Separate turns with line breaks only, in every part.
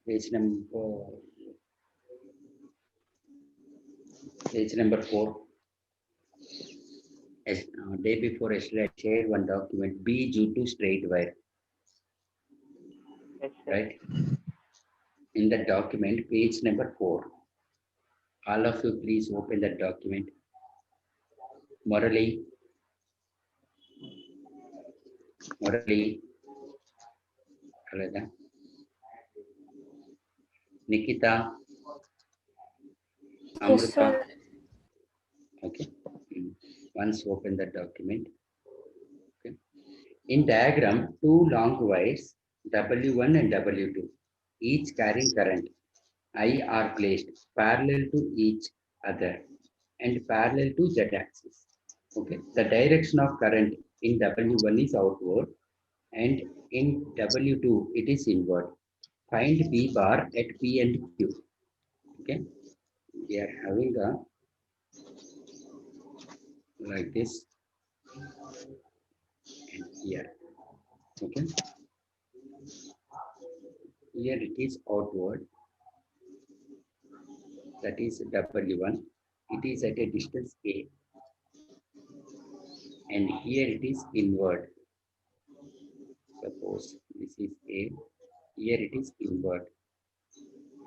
page number 4. Day before yesterday, I shared one document B due to straight wire.
Yes, sir.
Right? In the document, page number 4. All of you, please open that document. Morally, Kalada, Nikita,
Yes,
Amrita.
sir.
Okay. Once open the document. Okay. In diagram, two long wires W1 and W2, each carrying current I are placed parallel to each other and parallel to Z axis. Okay. The direction of current in W1 is outward and in W2 it is inward. Find B bar at P and Q. Okay. We are having a like this and here. Okay. Here it is outward. That is W1. It is at a distance A. And here it is inward. Suppose this is A. Here it is inward.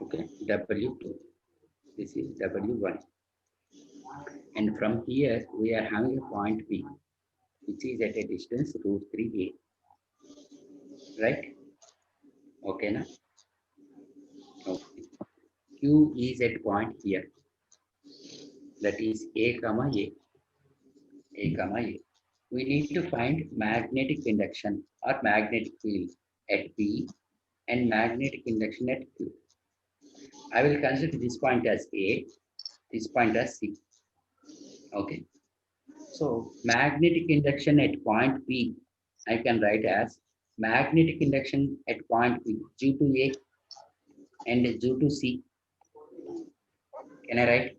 Okay. W2. This is W1. And from here we are having a point P, which is at a distance √3A. Right? Okay, na? Okay. Q is at point here. That is A comma A. A comma A. We need to find magnetic induction or magnetic field at P and magnetic induction at Q. I will consider this point as A, this point as C. Okay. So magnetic induction at point P, I can write as magnetic induction at point P due to A and due to C. Can I write?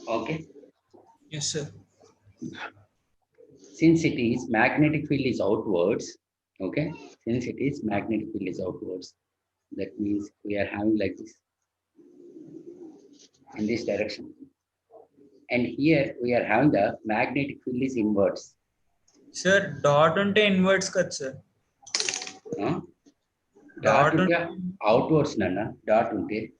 Okay.
Yes, sir.
Since it is magnetic field is outwards, okay, since it is magnetic field is outwards, that means we are having like this in this direction, and here we are having the magnetic field is inwards.
Sir, dot unte inwards cut, sir.
Dot unte outwards nana, dot unte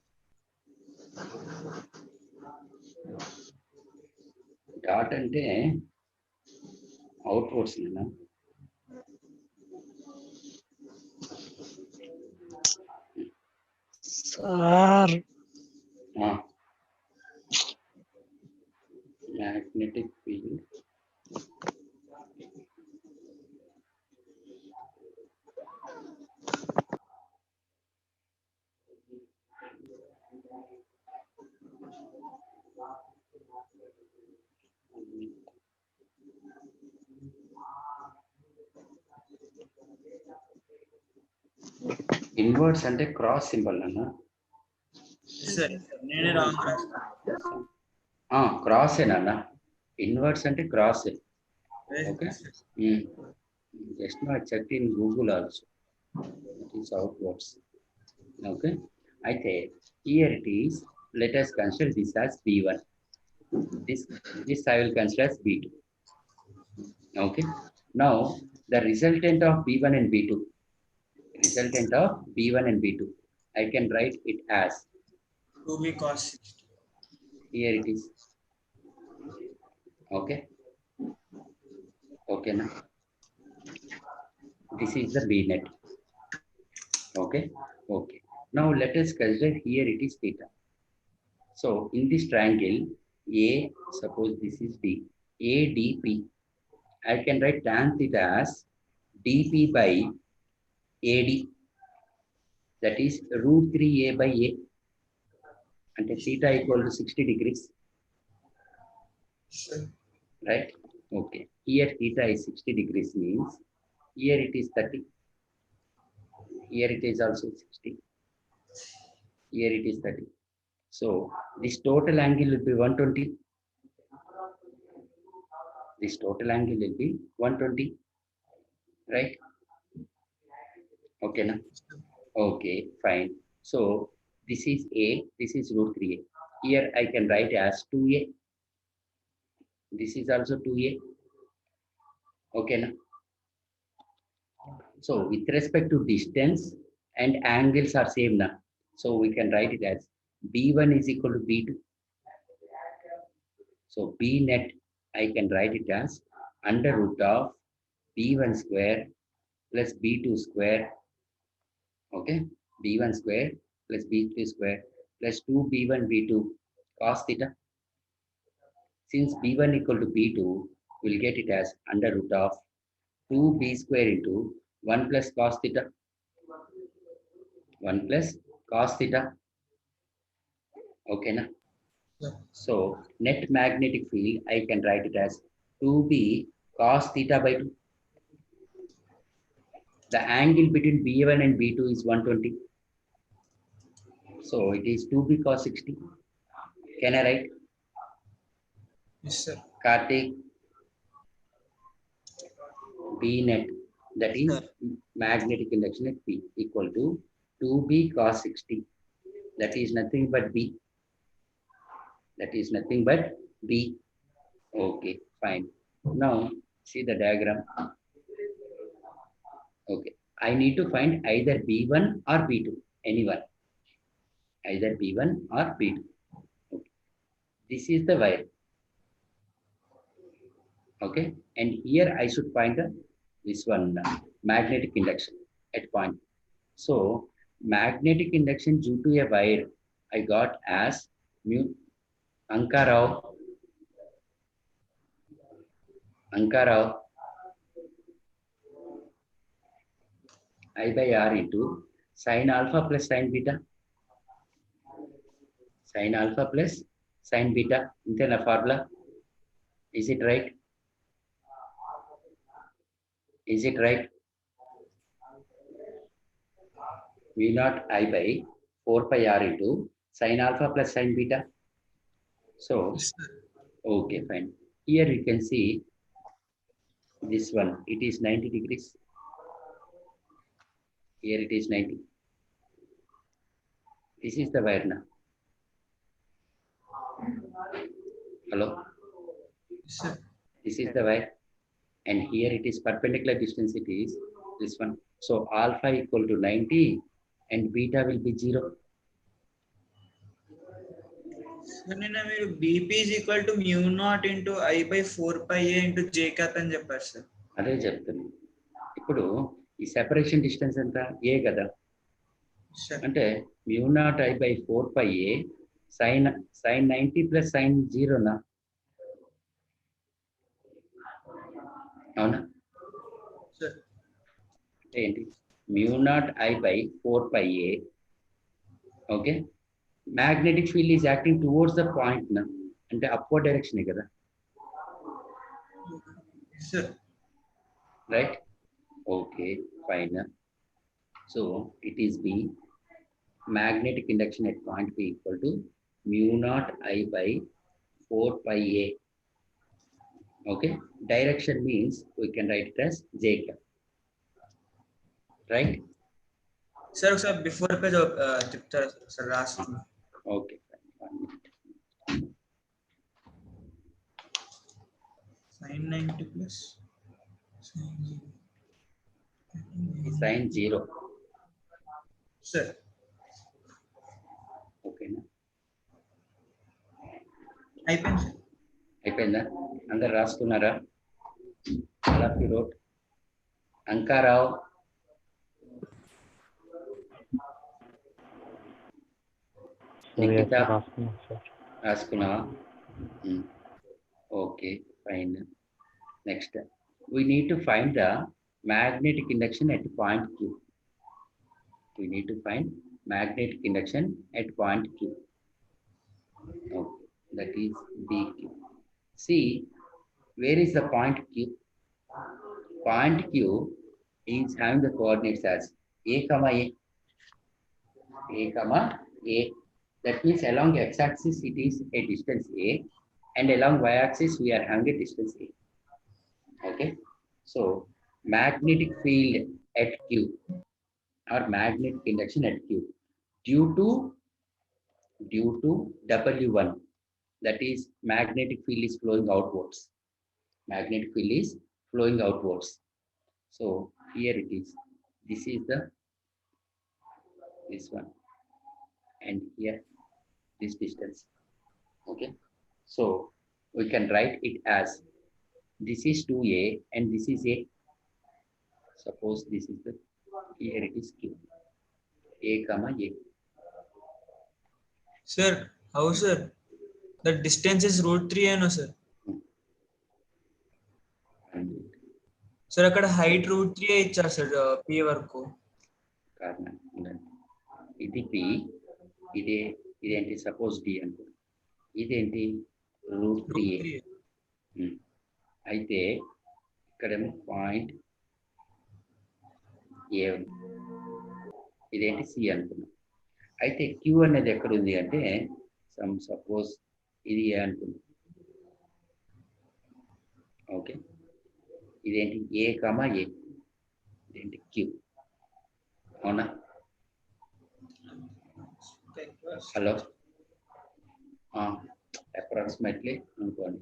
dot ante outwards nana.
Sir.
Magnetic field inwards ante cross symbol nana.
Sir, nene wrong rasta.
Cross nana. Inwards ante cross. Okay. Just now I checked in Google also. It is outwards. Okay. I say here it is. Let us consider this as B1. This I will consider as B2. Okay. Now the resultant of B1 and B2. Resultant of B1 and B2. I can write it as
2B cos 60.
here it is. Okay. Okay now. This is the B net. Okay. Okay. Now let us consider here it is theta. So in this triangle A, suppose this is D, ADP. I can write tan theta as dP by AD. That is √3A by A. And theta equal to 60 degrees.
Sure.
Right? Okay. Here theta is 60 degrees means here it is 30. Here it is also 60. Here it is 30. So this total angle will be 120. This total angle will be 120. Right? Okay, na? Okay, fine. So this is A, this is root 3A. Here I can write as 2A. This is also 2A. Okay, na? So with respect to distance and angles are same now. So we can write it as B1 is equal to B2. So B net, I can write it as under root of B1 square plus B2 square. Okay, B1 square plus B2 square plus 2B1 B2 cos theta. Since B1 equal to B2, we'll get it as under root of 2B square into 1 plus cos theta. 1 plus cos theta. Okay, na?
Yeah.
So net magnetic field, I can write it as 2B cos theta by 2. The angle between B1 and B2 is 120. So it is 2B cos 60. Can I write?
Yes, sir.
Kartik, B net, that is magnetic induction at P equal to 2B cos 60. That is nothing but B. That is nothing but B. Okay, fine. Now see the diagram. Okay, I need to find either B1 or B2, anyone. Either B1 or B2. Okay. This is the wire. Okay, and here I should find this one magnetic induction at point. So magnetic induction due to a wire I got as mu Ankarao I by R into sin alpha plus sin beta. Sin alpha plus sin beta. Into a formula. Is it right? Is it right? V naught I by 4 pi R into sin alpha plus sin beta. So,
Yes, sir.
okay, fine. Here you can see this one. It is 90 degrees. Here it is 90. This is the wire now. Hello?
Yes, sir.
This is the wire. And here it is perpendicular distance. It is this one. So alpha equal to 90 and beta will be 0.
Sir, నిన్న మీరు BP is equal to mu naught into I by 4 π a into J cap అని చెప్పారు sir.
అదే చెప్తున్నాను. ఇప్పుడు ఈ separation distance ఎంత ఏ కదా,
సార్
అంటే mu naught I by 4 pi a sine 90 plus sine 0నా, అవునా?
సార్
అంటే ఏంటి? Mu naught I by 4 pi a. Okay, magnetic field is acting towards the point నా, అంటే అప్వర్డ్ డైరెక్షన్ కదా,
sir
right? Okay, fine. So it is B. Magnetic induction at point P equal to mu naught I by 4 pi A. Okay, direction means we can write it as J cap, right?
Sir ఒకసారి before page చెప్తారా sir రాసుకున్నా.
Okay, fine. 1 minute.
sin 90 plus
Sin 0.
Sir
ఓకేనా?
అయిపోయింది sir.
అయిపోయిందా? అందరు రాసుకున్నారా? All of you wrote. Ankarao, Nikhita రాసుకున్నావా? Okay, fine. Next, we need to find the magnetic induction at point Q. We need to find magnetic induction at point Q. Okay, that is BQ. See, where is the point Q? Point Q is having the coordinates as A comma A. A comma A. That means along x-axis it is a distance A, and along y-axis we are having a distance A. Okay, so magnetic field at Q or magnetic induction at Q due to W1, that is magnetic field is flowing outwards. Magnetic field is flowing outwards. So here it is. This is this one, and here this distance. Okay. So we can write it as this is 2A and this is A. Suppose this is here it is Q. A comma A.
Sir, how sir? The distance is √3 no sir.
And
Sir, అక్కడ height √3 ఇచ్చారు sir P వరకు.
కారణం ఇది P, ఇదేంటి suppose D అనుకో, ఇదేంటి √3A. అయితే ఇక్కడేమో పాయింట్ ఏ, ఇదేంటి సి అనుకున్నాం. అయితే క్యూ అనేది ఎక్కడ ఉంది అంటే సపోజ్ ఇది ఏ అనుకున్నాం. ఓకే, ఇదేంటి ఏ కామా ఏ, ఇదేంటి క్యూ. అవునా? హలో, అప్రాక్సిమేట్లీ అనుకోండి.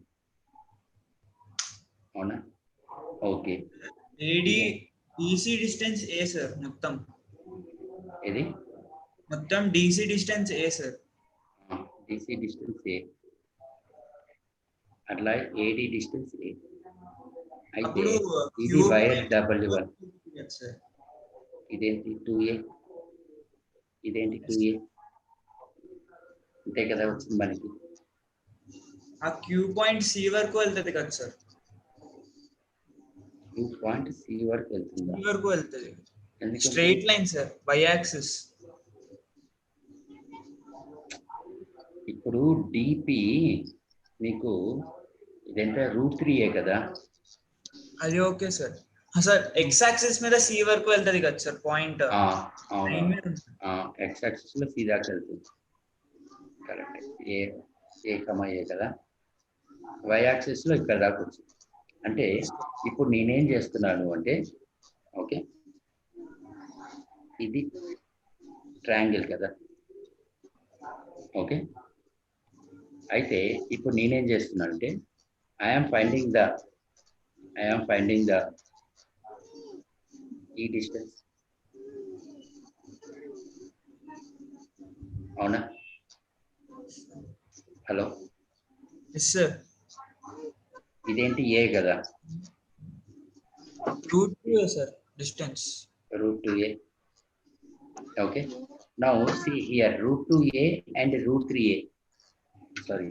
అవునా? ఓకే.
ఏడి ఈసీ డిస్టెన్స్ ఏ సార్ మొత్తం.
ఇది
మొత్తం డిసి డిస్టెన్స్ ఏ సార్.
డిసి డిస్టెన్స్ ఏ, అట్లా ఏడి డిస్టెన్స్ ఏ. అయితే ఇది వైర్ W1, ఇదేంటి 2A, ఇదేంటి 2A. అంతే కదా వచ్చింది మనకి.
ఆ క్యూ పాయింట్ సి వరకు వెళ్తుంది కదా సార్.
క్యూ పాయింట్ సి వరకు వెళ్తుందా?
సి వరకు వెళ్తుంది. Straight line sir, by axis.
ఇప్పుడు డిపి మీకు ఇదంతా √3A కదా.
అది okay sir. Sir X axis మీద సి వరకు వెళ్తుంది కదా సార్ పాయింట్.
ఎక్స్ యాక్సిస్ లో సి దాకా వెళ్తుంది. కరెక్ట్. ఏ కమా ఏ కదా. వై యాక్సిస్ లో ఇక్కడ దాకా వచ్చింది. అంటే ఇప్పుడు నేనేం చేస్తున్నాను అంటే, ఓకే, ఇది ట్రయాంగిల్ కదా. ఓకే, అయితే ఇప్పుడు నేనేం చేస్తున్నాను అంటే ఐఎమ్ ఫైండింగ్ ద ఈ డిస్టెన్స్. అవునా? హలో, ఇదేంటి ఏ కదా.
√2A sir distance.
√2A. Okay, now see here √2A and √3A. Sorry,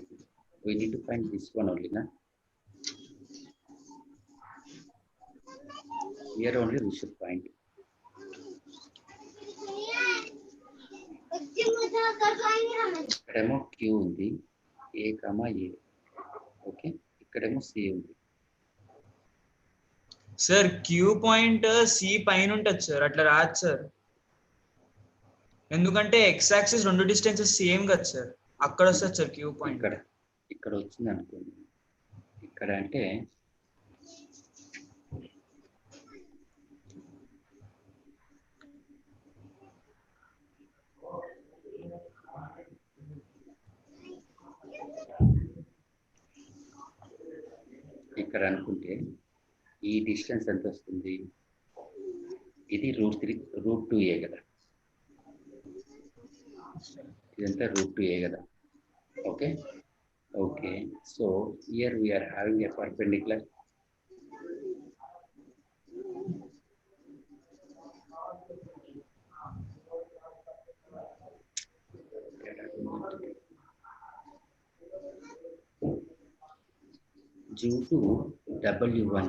we need to find this one only, na? Here only we should find. ఇక్కడేమో Q ఉంది, A comma A. Okay, ఇక్కడేమో C ఉంది.
Sir queue point C పైన ఉంటుంది sir, అట్లా రాదు sir. ఎందుకంటే X axis రెండు డిస్టెన్సెస్ సేమ్ కదా సార్. అక్కడ వస్తుంది సార్ క్యూ పాయింట్.
ఇక్కడ వచ్చింది అనుకోండి. ఇక్కడ అంటే ఇక్కడ అనుకుంటే ఈ డిస్టెన్స్ ఎంత వస్తుంది? ఇది √2A కదా. ఇదంతా √2A కదా. Okay, okay. So here we are having a perpendicular. due to W1,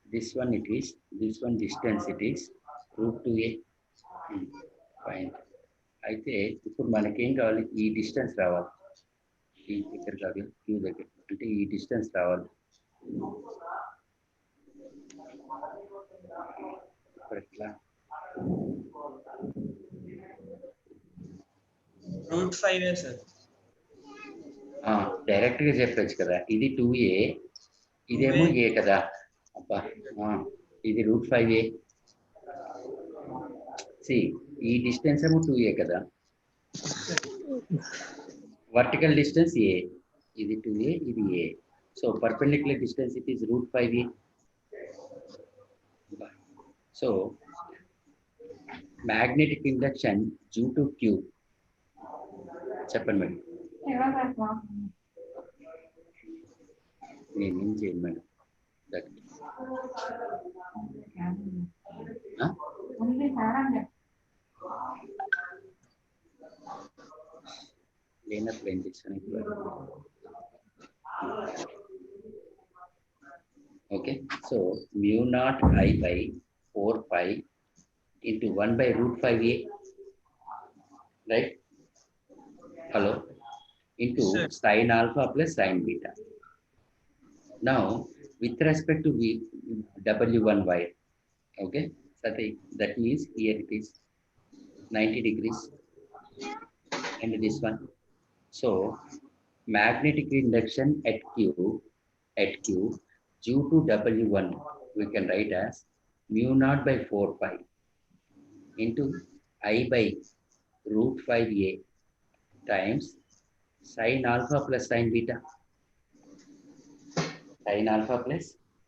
this one it is, this one distance it is √2A. Fine. అయితే ఇప్పుడు మనకేం కావాలి? ఈ డిస్టెన్స్ రావాలి. ఈ దగ్గర కాదు, క్యూ దగ్గర, అంటే ఈ డిస్టెన్స్ రావాలి. ఎట్లా?
√5A sir.
డైరెక్ట్ గా చెప్పచ్చు కదా. ఇది 2A, ఇదేమో A కదా. అబ్బా ఇది √5a. ఈ డిస్టెన్స్ ఏమో 2a కదా, వర్టికల్ డిస్టెన్స్ a, ఇది 2a, ఇది a. So perpendicular distance it is √5a. So magnetic induction due to Q, చెప్పండి మేడం. నేనేం చేయను మేడం. లేనప్పుడు ఏం చేస్తాను. Okay, so μ0I/4π into 1/√5a, right? Hello, into sin alpha plus sin beta. Now with respect to W1 wire, okay, so that means here it is 90 degrees and this one. So magnetic induction at Q due to W1 we can write as μ0/4π into I/√5a times sin alpha plus sin beta. Sin alpha plus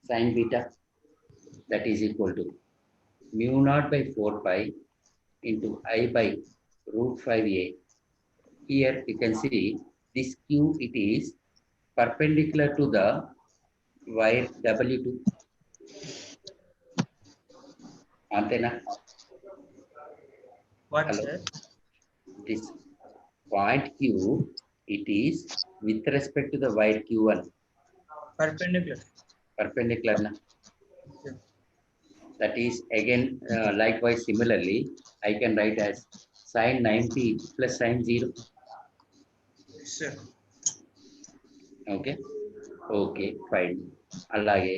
sin beta, that is equal to μ0/4π into I/√5a. Here you can see this Q, it is perpendicular to the wire W2. Antena?
What,
Hello?
sir?
This point Q, it is with respect to the wire Q1. Perpendicular na?
Yeah.
That is again likewise similarly I can write as sin 90 plus sin 0.
Sure.
Okay, fine. Alage,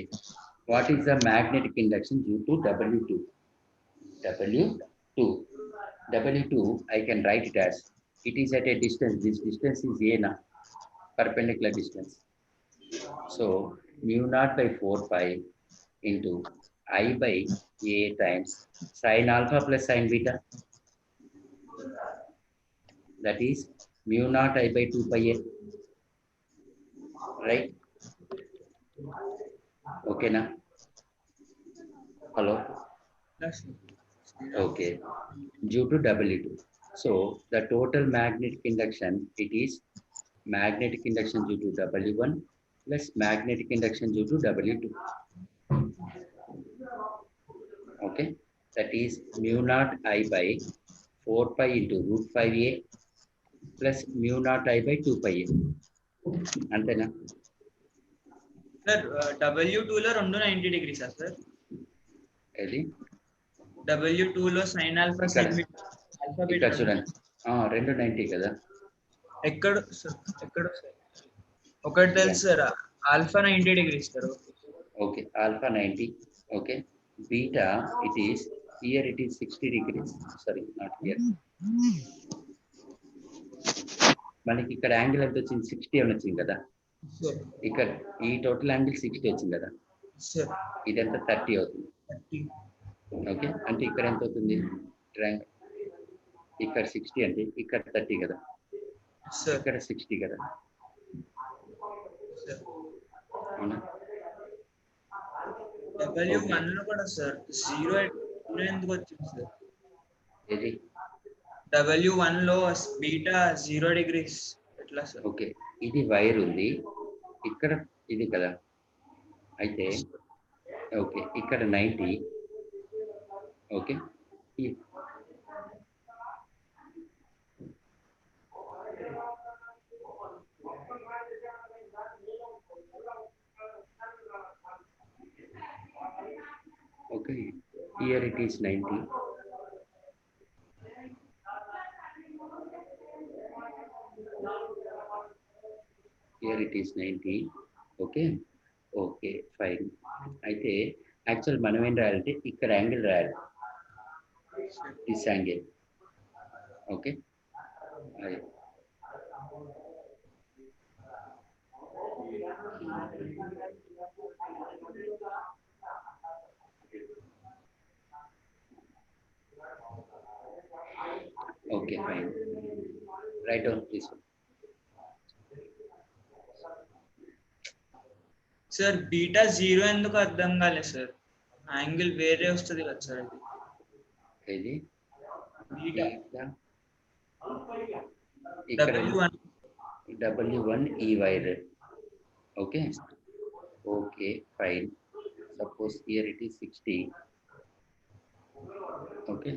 what is the magnetic induction due to W2? W2 I can write it as, it is at a distance, this distance is a na, perpendicular distance. So μ0/4π into I/a times sin alpha plus sin beta, that is μ0I/2πa, right? Okay na? Hello? Okay, due to W2. So the total magnetic induction, it is magnetic induction due to W1 plus magnetic induction due to W2. Okay, that is μ0I/4π into √5a plus μ0I/2πa. అంతేనా?
Sir W2 లో రెండు 90 డిగ్రీసా sir?
ఏది?
W2 లో sin alpha sin beta alpha beta
ఇక్కడ చూడండి, రెండు 90 కదా.
ఎక్కడ సార్? ఒకటి తెలుసు sir, alpha 90 degrees sir.
Okay, alpha 90. Okay, beta it is here, it is 60 degrees. Sorry, not here. మనకి ఇక్కడ యాంగిల్ ఎంత వచ్చింది? 60 అని వచ్చింది కదా. ఇక్కడ ఈ టోటల్ యాంగిల్ 60 వచ్చింది కదా. ఇదంతా 30 అవుతుంది. ఓకే, అంటే ఇక్కడ ఎంత అవుతుంది? ట్రయాంగిల్ ఇక్కడ 60 అంటే ఇక్కడ 30 కదా, ఇక్కడ 60 కదా. అవునా?
W1 లో కూడా సార్ 0 ఎందుకు వచ్చింది సార్?
ఏది?
W1 లో బీటా 0 డిగ్రీస్ ఎట్లా సార్?
ఓకే, ఇది వైర్ ఉంది ఇక్కడ, ఇది కదా. అయితే ఓకే, ఇక్కడ 90. Okay, okay, here it is 90. Here it is 90. Okay, fine. అయితే యాక్చువల్ మనం ఏం రాయాలంటే ఇక్కడ యాంగిల్ రాయాలి, this angle. Okay, Okay, fine. Write down this one.
Sir beta zero ఎందుకు అర్థం కాలేదు సార్, యాంగిల్ వేరే వస్తుంది కదా సార్ అది.
ఇది
బీటా
ఇక్కడ
W1
W1 ఈ wire. Okay. Okay, fine. Suppose here it is 60. Okay.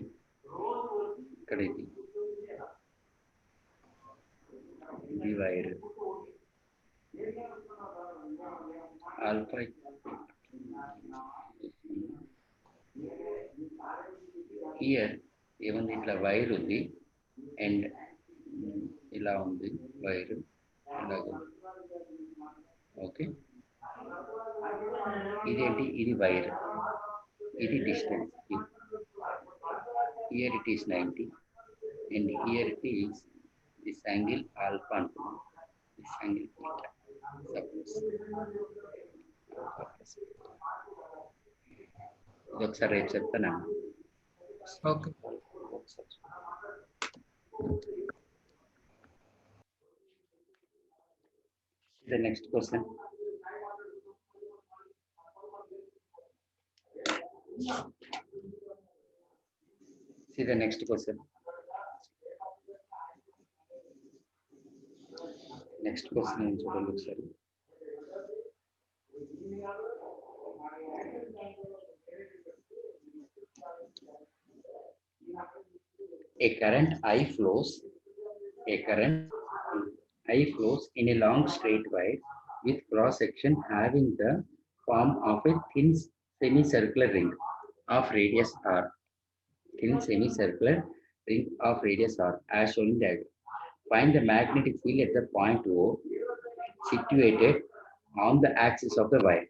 ఇక్కడ ఇది వైర్ ఆల్ఫా హియర్ ఏముంది, ఇట్లా వైర్ ఉంది అండ్ ఇలా ఉంది వైర్ ఇలాగ. ఓకే, ఇదేంటి, ఇది వైర్, ఇది distance. Here it is 90 and here it is this angle alpha అంటున్నాం, దిస్ యాంగిల్ బీటా. సపోజ్ ఇది ఒకసారి రేపు చెప్తాను.
Okay.
The next question. See the next question. Next question in total looks like. A current I flows in a long straight wire with cross section having the form of a thin semicircular ring of radius r. Thin semicircular ring of radius r as shown in diagram. Find the magnetic field at the point O situated on the axis of the wire.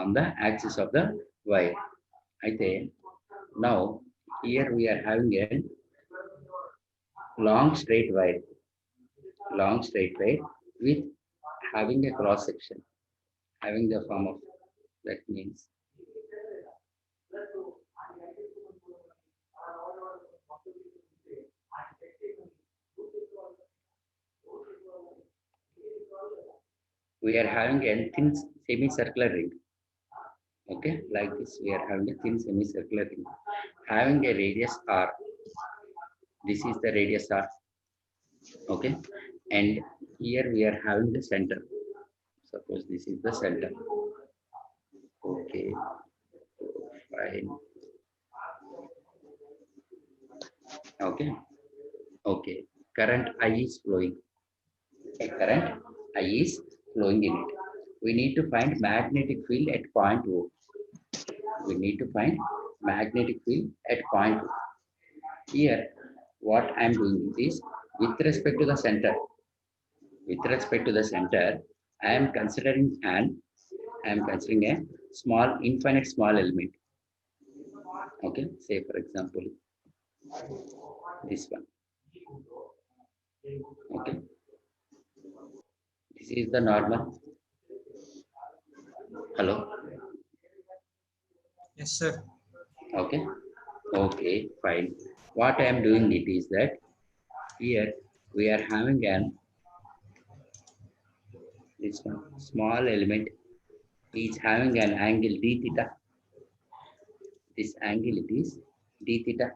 On the axis of the wire. I think now here we are having a long straight wire with having a cross section, having the form of, that means we are having a thin semicircular ring. Okay, like this we are having a thin semicircular ring having a radius r. This is the radius r. Okay, and here we are having the center. Suppose this is the center. Okay, fine. Okay, current I is flowing. A current I is flowing in it. We need to find magnetic field at point O. We need to find magnetic field at point O. Here, what I am doing is, with respect to the center, I am considering a small, infinite small element. Okay, say for example, this one. Okay, this is the normal. Hello.
Yes, sir.
Okay, fine. What I am doing it is that here we are having this one small element is having an angle d theta. This angle it is d theta.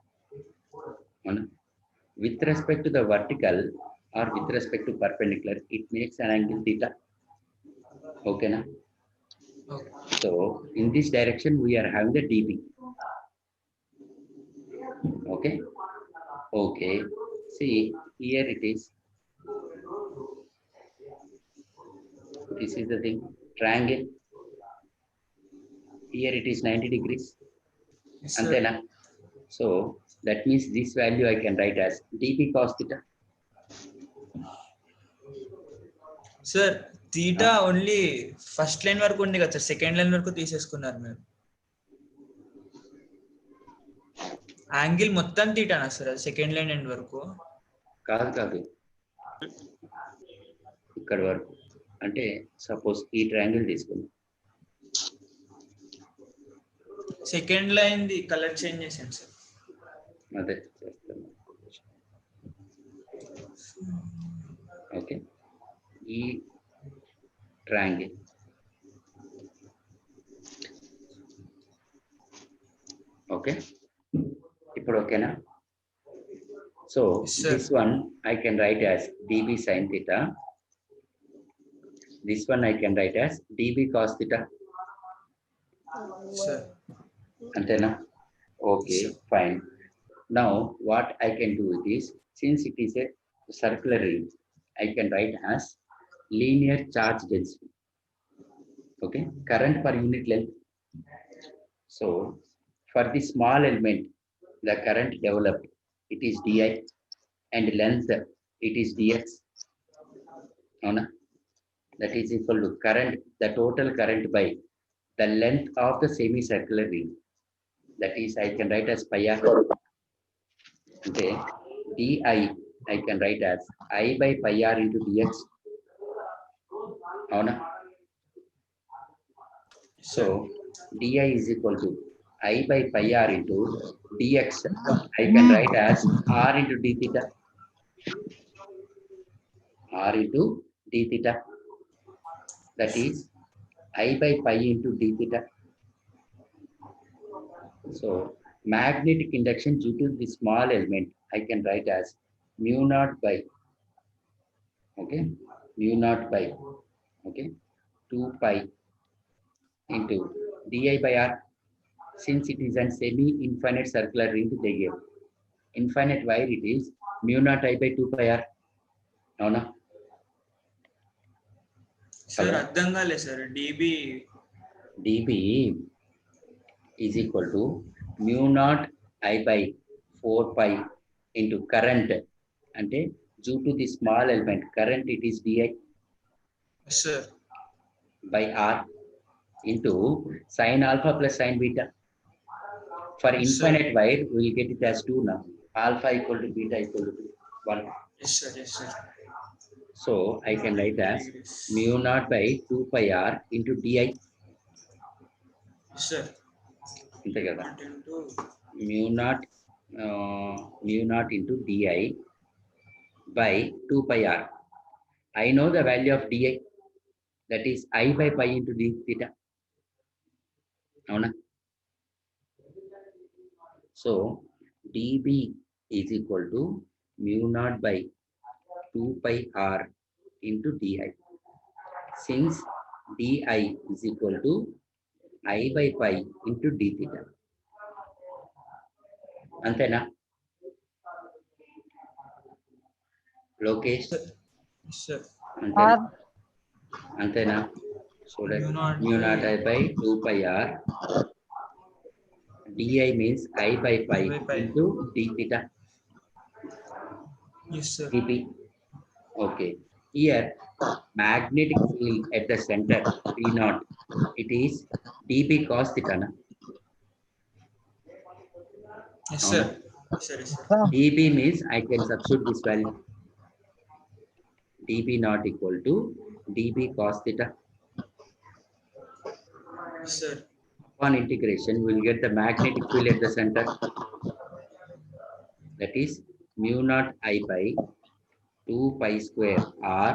With respect to the vertical or with respect to perpendicular, it makes an angle theta. Okay, na?
Okay.
So in this direction we are having the dB. Okay, see here it is, this is the thing, triangle. Here it is 90 degrees.
Yes,
Antena. So that means this value I can write as dB cos theta.
Sir theta only first line వరకు ఉంది కదా sir, second line వరకు తీసేసుకున్నారు మీరు. Angle మొత్తం థీటానా sir అది second line end వరకు?
కాదు, ఇక్కడ వరకు. అంటే సపోజ్ ఈ ట్రయాంగిల్ తీసుకుందాం,
second line the colour change చేసాను సార్.
అదే చేస్తాను. Okay, ఈ triangle. Okay, ఇప్పుడు ఓకేనా? So
Yes, sir.
this one I can write as dB sin theta. This one I can write as dB cos theta.
Sir.
Antena? Okay,
Sure.
fine. Now what I can do it is, since it is a circular ring, I can write as linear charge density. Okay, current per unit length. So for the small element, the current developed, it is di, and length, it is dx. Avuna? That is equal to current, the total current by the length of the semicircular ring. That is, I can write as pi r. Okay, di I can write as I by pi r into dx. Avuna? So di is equal to I by pi r into dx. I can write as r into d theta. R into d theta. That is I by pi into d theta. So magnetic induction due to the small element, I can write as mu naught by, okay, mu naught by, okay, 2 pi into di by r. Since it is a semi-infinite circular ring, they give infinite wire, it is mu naught I by 2 pi r. No, no.
Sir
Hello?
అర్థం కాలేదు sir dB
dB is equal to mu naught I by 4 pi into current, అంటే due to the small element current, it is di
sir
by r into sin alpha plus sin beta. For infinite wire, we will get it as 2 now. Alpha equal to beta equal to 1.
Yes sir yes sir
So I can write as mu naught by 2 pi r into di.
Yes sir
అంతే కదా?
Into
mu naught into di by 2 pi r. I know the value of di, that is I by pi into d theta. Avuna? So dB is equal to mu naught by 2 pi r into di. Since di is equal to I by pi into d theta. Antena? Lokesh?
Yes sir
Antena? Antena? So that
Mu naught
mu naught I by 2 pi r. di means I by pi
I by pi.
into d theta.
Yes sir
dB. Okay. Here, magnetic field at the center, P naught, it is dB cos theta. Na?
Yes sir సరే sir
dB means I can substitute this value. dB naught equal to dB cos theta.
Yes sir
Upon integration, we will get the magnetic field at the center. That is mu naught I by 2 pi square r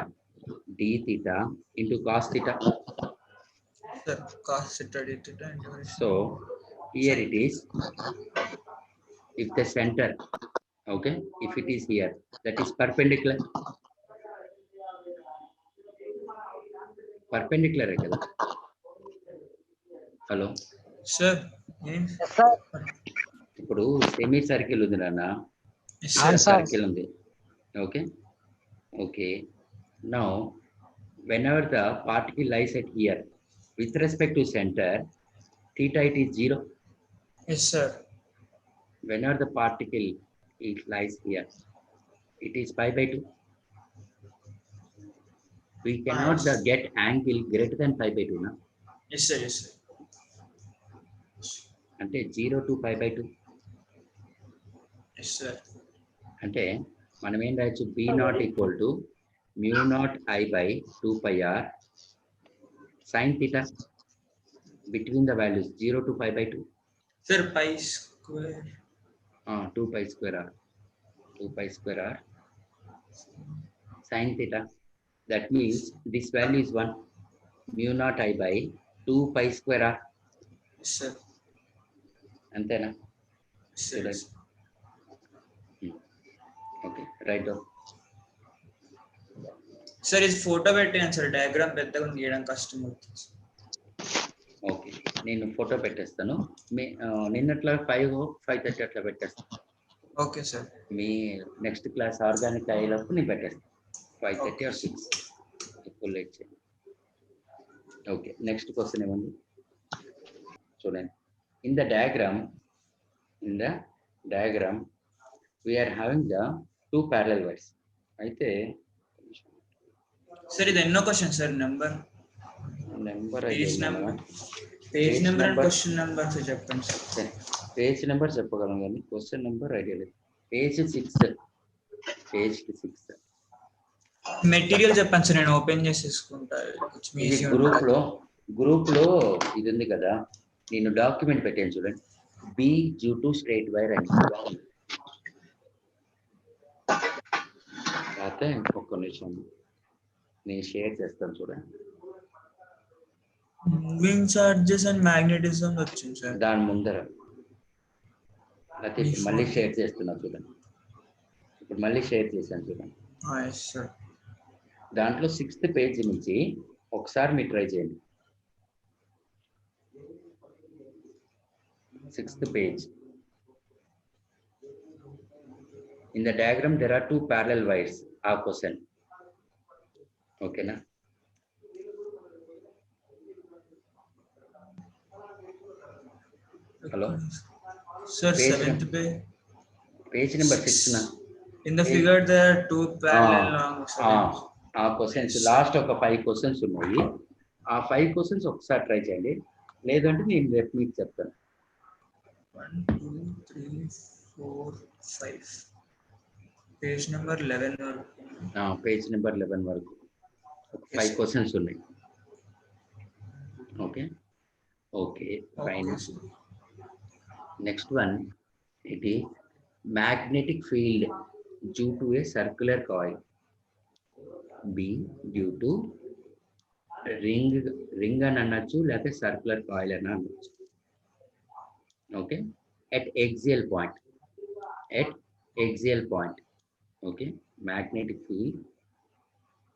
d theta into cos theta.
Sir cos d theta integration
So here it is. If the center, okay, if it is here, that is perpendicular. Perpendicular. Hello.
Sir ఏం
ఇప్పుడు semi circle ఉంది నాన్న,
yes sir
circle ఉంది. Okay. Okay. Now, whenever the particle lies at here, with respect to center, theta it is 0.
Yes sir
Whenever the particle it lies here, it is pi by 2. We cannot get angle greater than pi by 2. Na?
Yes sir yes sir
అంటే 0 to pi by 2.
Yes sir
అంటే మనం ఏం రాయొచ్చు, b naught equal to mu naught I by 2 pi r sin theta between the values 0 to pi by 2.
Sir pi square
2 pi square r. 2 pi square r sin theta. That means this value is 1 mu naught I by 2 pi square r.
sir.
Antena?
Sir.
Okay, right down.
Sir ఇది photo పెట్టాను sir, diagram పెద్దగా గీయడం కష్టం అవుతుంది.
Okay, నేను photo పెట్టేస్తాను. నిన్నట్లా 5:30 అట్లా పెట్టేస్తాను.
Okay sir.
మీ నెక్స్ట్ క్లాస్ ఆర్గానిక్ అయ్యేటప్పుడు నేను పెట్టేస్తాను 5:30 or 6 ఫుల్ లేట్ చేయండి. ఓకే, నెక్స్ట్ క్వశ్చన్ ఏముంది చూడండి. In the diagram we are having the 2 parallel wires. అయితే
సార్ ఇది ఎన్నో question sir? Number page number and question number చెప్పండి సార్.
పేజ్ నెంబర్ చెప్పగలను కానీ క్వశ్చన్ నెంబర్ ఐడియా లేదు. పేజ్ 6
మెటీరియల్ చెప్పండి సార్, నేను ఓపెన్ చేసేసుకుంటా.
గ్రూప్ లో ఇది ఉంది కదా, నేను డాక్యుమెంట్ పెట్టాను చూడండి. B due to straight wire అని అయితే ఒక్క నిమిషం నేను షేర్ చేస్తాను చూడండి.
మూవింగ్ చార్జెస్ అండ్ మ్యాగ్నెటిజం వచ్చింది సార్
దాని ముందర. అయితే మళ్ళీ షేర్ చేస్తున్నా చూడండి. ఇప్పుడు మళ్ళీ షేర్ చేశాను చూడండి. దాంట్లో 6th పేజ్ నుంచి ఒకసారి మీరు ట్రై చేయండి. 6th page. In the diagram, there are 2 parallel wires. Our question. Okay, na? Hello?
Sir, 7th page.
Page number 6 na.
In the figure, there are 2 parallel longs.
Questions. Last of 5 questions ఉన్నాయి. ఆ 5 questions ఒకసారి try చేయండి. లేదంటే నేను రేపు మీకు చెప్తాను.
1 2 3 4 5 page number 11 వరకు.
పేజ్ నెంబర్ 11 వరకు 5 క్వశ్చన్స్ ఉన్నాయి. Okay okay fine. Next one, ఇది magnetic field due to a circular coil. B due to ring అని అనొచ్చు, లేకపోతే సర్క్యులర్ కాయిల్ అని అనొచ్చు. Okay, at axial point, okay, magnetic field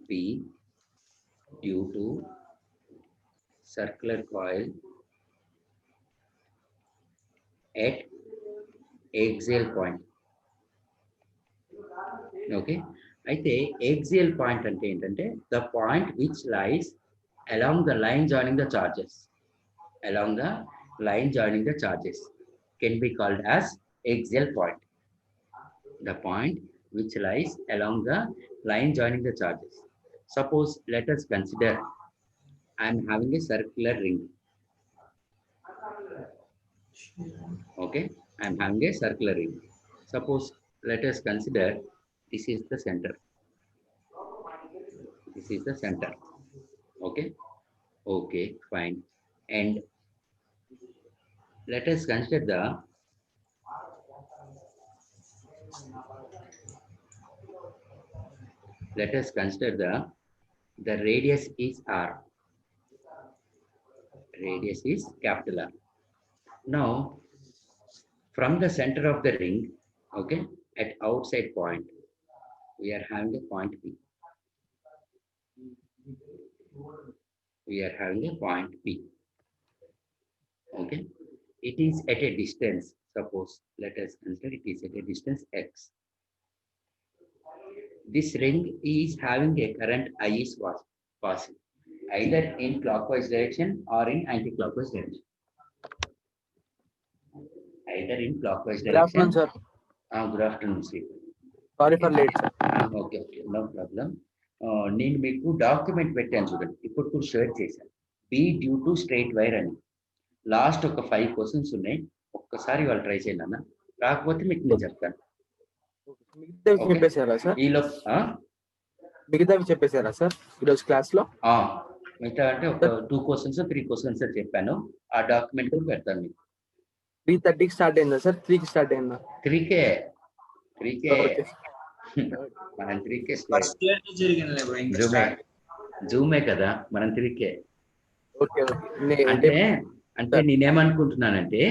B due to circular coil at axial point. Okay, అయితే axial point అంటే ఏంటంటే the point which lies along the line joining the charges. Can be called as axial point. The point which lies along the line joining the charges. Suppose, let us consider I am having a circular ring. Okay, I am having a circular ring. Suppose, let us consider this is the center. Okay, fine. And let us consider the radius is r. Radius is capital R. Now, from the center of the ring, okay, at outside point, we are having a point P. Okay, it is at a distance. Suppose, let us consider it is at a distance x. This ring is having a current I is passing either in clockwise direction or in anti-clockwise direction.
Good afternoon, sir.
Good afternoon, sir.
Sorry for late, sir.
Okay, no problem. నేను మీకు document పెట్టాను చూడండి, ఇప్పుడు కూడా share చేశాను. B due to straight wire అని last ఒక 5 questions ఉన్నాయి. ఒక్కసారి వాళ్ళు ట్రై చేయండి అన్న, రాకపోతే మీకు నేను చెప్తాను.
మిగతావి చెప్పేశారా సార్ ఈరోజు క్లాస్ లో?
మిగతా అంటే ఒక 2 క్వశ్చన్స్ 3 క్వశ్చన్స్ చెప్పాను. ఆ డాక్యుమెంట్ కూడా పెడతాను మీకు.
3:30కి స్టార్ట్ అయిందా సార్? 3కి స్టార్ట్ అయిందా?
3కే మనం 3K స్క్వేర్.
ఫస్ట్ ఇయర్ జరిగింది బ్రో, ఇంకా
జూమే
స్టార్ట్.
జూమే కదా మనం 3K.
Okay okay.
అంటే అంటే నేనేమనుకుంటున్నానంటే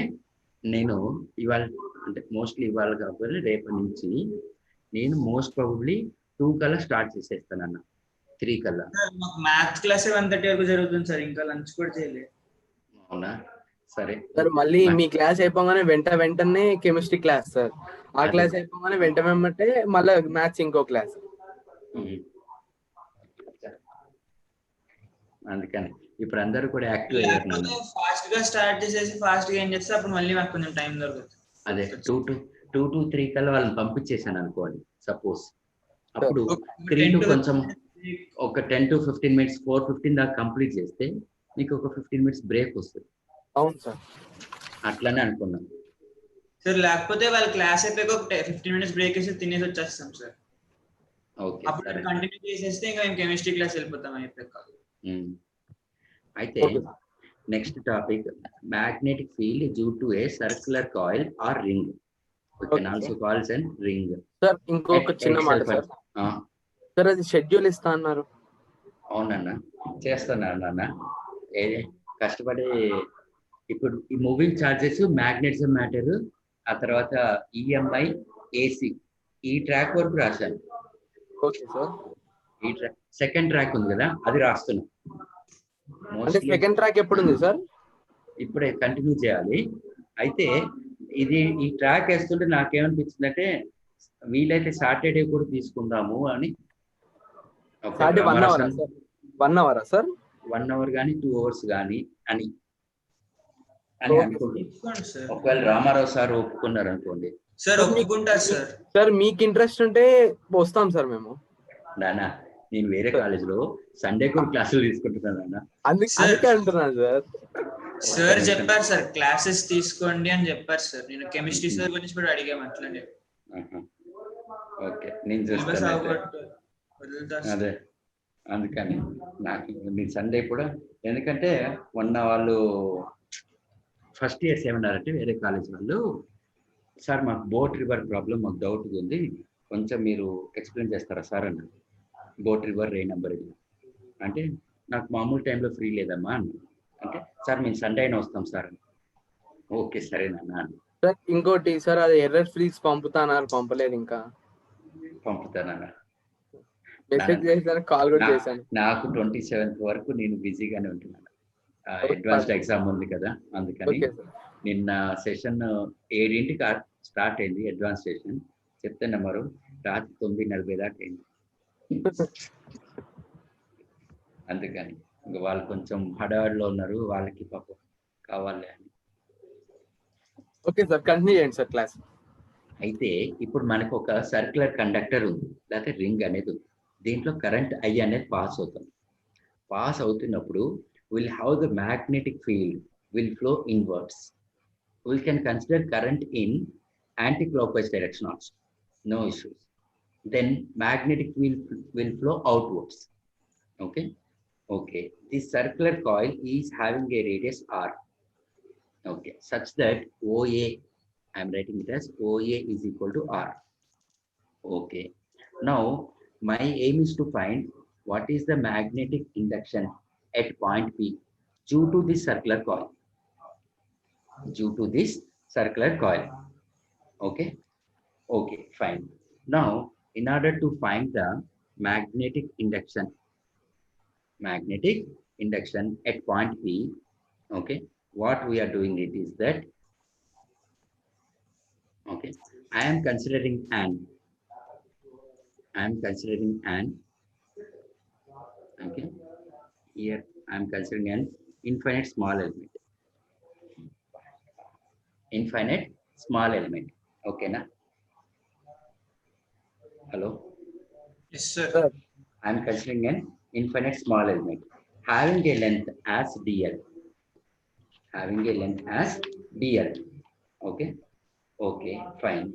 నేను ఇవాళ అంటే మోస్ట్లీ ఇవాళ కాకపోతే రేపటి నుంచి నేను మోస్ట్ ప్రాబబ్లీ 2 కల్లా స్టార్ట్ చేసేస్తాను అన్న, 3 కల్లా.
మాకు మ్యాథ్స్ క్లాస్ 1:30 వరకు జరుగుతుంది సార్, ఇంకా లంచ్ కూడా చేయలేదు.
అవునా, సరే
సార్ మళ్ళీ మీ క్లాస్ అయిపోగానే వెంటనే కెమిస్ట్రీ క్లాస్ సార్. ఆ
అదే.
క్లాస్ అయిపోగానే వెంటనే మళ్ళీ మ్యాథ్స్ ఇంకో క్లాస్.
అందుకని ఇప్పుడు అందరూ కూడా యాక్టివ్ అయ్యారు నన్ను.
ఫాస్ట్ గా స్టార్ట్ చేసేసి ఫాస్ట్ గా ఏం చేస్తే అప్పుడు మళ్ళీ మాకు కొంచెం టైం దొరుకుతుంది.
అదే 2 to 3 కల్లా వాళ్ళని పంపించేసాను అనుకోండి సపోజ్, అప్పుడు 3 టు కొంచెం ఒక 10 to 15 minutes 4:15 దాకా కంప్లీట్ చేస్తే మీకు ఒక 15 minutes బ్రేక్ వస్తుంది.
అవును సార్,
అట్లానే అనుకున్నాను
సార్. లేకపోతే వాళ్ళ క్లాస్ అయిపోయాక ఒక 15 minutes బ్రేక్ వేసి తినేసి వచ్చేస్తాం సార్.
ఓకే
అప్పుడు
సరే.
కంటిన్యూ చేసేస్తే ఇంకా మేము కెమిస్ట్రీ క్లాస్ వెళ్ళిపోతాం అయిపోయాక.
అయితే next topic, magnetic field due to a circular coil or ring. We can also call it ring.
Sir ఇంకొక చిన్న మాట సార్. సార్ అది షెడ్యూల్ ఇస్తా అన్నారు.
అవునన్నా, చేస్తున్నాను అన్న. కష్టపడి ఇప్పుడు ఈ మూవింగ్ చార్జెస్, మ్యాగ్నెటిజం మ్యాటర్, ఆ తర్వాత ఈఎంఐ, ఏసీ, ఈ ట్రాక్ వరకు రాశాను.
Okay sir.
ఈ ట్రాక్ సెకండ్ ట్రాక్ ఉంది కదా, అది రాస్తున్నా.
అంటే సెకండ్ ట్రాక్ ఎప్పుడు ఉంది సార్?
ఇప్పుడే కంటిన్యూ చేయాలి. అయితే ఇది ఈ ట్రాక్ వేస్తుంటే నాకేమనిపించిందంటే వీలైతే సాటర్డే కూడా తీసుకుందాము అని.
1 అవర్ సార్?
1 hour కానీ 2 hours కానీ అని అనుకోండి. ఒకవేళ రామారావు సార్ ఒప్పుకున్నారు అనుకోండి
సార్, ఒప్పుకుంటారు సార్.
సార్ మీకు ఇంట్రెస్ట్ ఉంటే వస్తాం సార్ మేము.
నానా, నేను వేరే కాలేజీలో సండే కూడా క్లాసులు తీసుకుంటున్నాను అన్న.
అందుకే అంటున్నాను సార్.
సార్ చెప్పారు సార్ క్లాసెస్ తీసుకోండి అని చెప్పారు సార్. నేను కెమిస్ట్రీ సార్ గురించి కూడా అడిగాము అట్లనే.
ఓకే, నేను చూస్తాను. అదే అందుకని నాకు నేను సండే కూడా, ఎందుకంటే మొన్న వాళ్ళు ఫస్ట్ ఇయర్స్ ఏమన్నారంటే వేరే కాలేజ్ వాళ్ళు, సార్ మాకు బోట్ రివర్ ప్రాబ్లం మాకు డౌట్ ఉంది, కొంచెం మీరు ఎక్స్ప్లెయిన్ చేస్తారా సార్ అన్నారు. బోట్ రివర్ రే నెంబర్ ఇది అంటే నాకు మామూలు టైంలో ఫ్రీ లేదమ్మా అన్న. అంటే సార్ మేము సండే అయినా వస్తాం సార్ అని. ఓకే సరేనన్నా.
సార్ ఇంకోటి సార్, అది ఎర్రర్ ఫ్రీక్స్ పంపుతాన్నారు, పంపలేదు ఇంకా.
పంపుతానన్నా,
కాల్ కూడా చేశాను.
నాకు 27th వరకు నేను బిజీగానే ఉంటున్నాను. అడ్వాన్స్డ్ ఎగ్జామ్ ఉంది కదా, అందుకని నిన్న సెషన్ 7ంటికి స్టార్ట్ అయింది అడ్వాన్స్ సెషన్. చెప్తే నెంబరు రాత్రి 9:40 దాకా అయింది. అందుకని ఇంకా వాళ్ళు కొంచెం హడావిడిలో ఉన్నారు, వాళ్ళకి పాపం కావాలి అని.
ఓకే సార్, కంటిన్యూ చేయండి సార్ క్లాస్.
అయితే ఇప్పుడు మనకు ఒక సర్క్యులర్ కండక్టర్ ఉంది, లేకపోతే రింగ్ అనేది ఉంది. దీంట్లో కరెంట్ ఐ అనేది పాస్ అవుతుంది. పాస్ అవుతున్నప్పుడు will have the magnetic field will flow inwards. We can consider current in anti-clockwise direction also, no issues. Then magnetic field will flow outwards. Okay, this circular coil is having a radius r, okay, such that OA, I am writing it as OA is equal to r. Okay, now my aim is to find what is the magnetic induction at point P due to this circular coil. Okay, fine. Now in order to find the magnetic induction at point P, okay, what we are doing it is that, okay, I am considering an, okay, here I am considering an infinite small element. Okay na? Hello?
Yes sir.
I am considering an infinite small element having a length as dl. Okay, fine.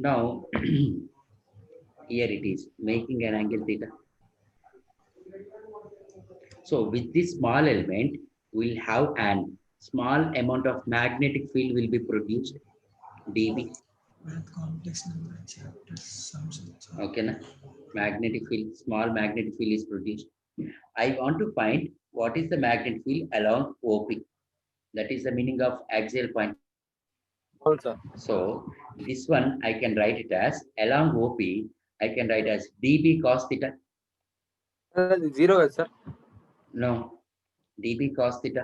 Now here it is making an angle theta. So with this small element we'll have an small amount of magnetic field will be produced, dB.
Math complex number chapters sums.
Okay, na? Magnetic field, small magnetic field is produced. I want to find what is the magnetic field along OP. That is the meaning of axial point.
అవును sir.
So this one I can write it as along OP. I can write as dB cos theta.
అది zero కదా sir?
No, dB cos theta.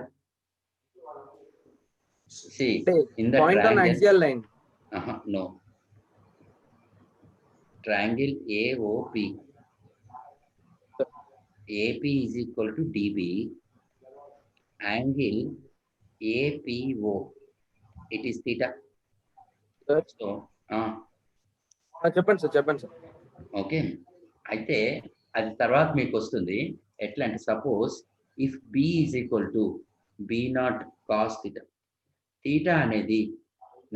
See in the
point on
triangle.
Axial line.
No. Triangle AOP. AP is equal to dB. Angle APO. It is theta.
Sir.
So,
చెప్పండి sir, చెప్పండి sir.
Okay, అయితే అది తర్వాత మీకు వస్తుంది. ఎట్లా అంటే suppose if B is equal to B naught cos theta. Theta అనేది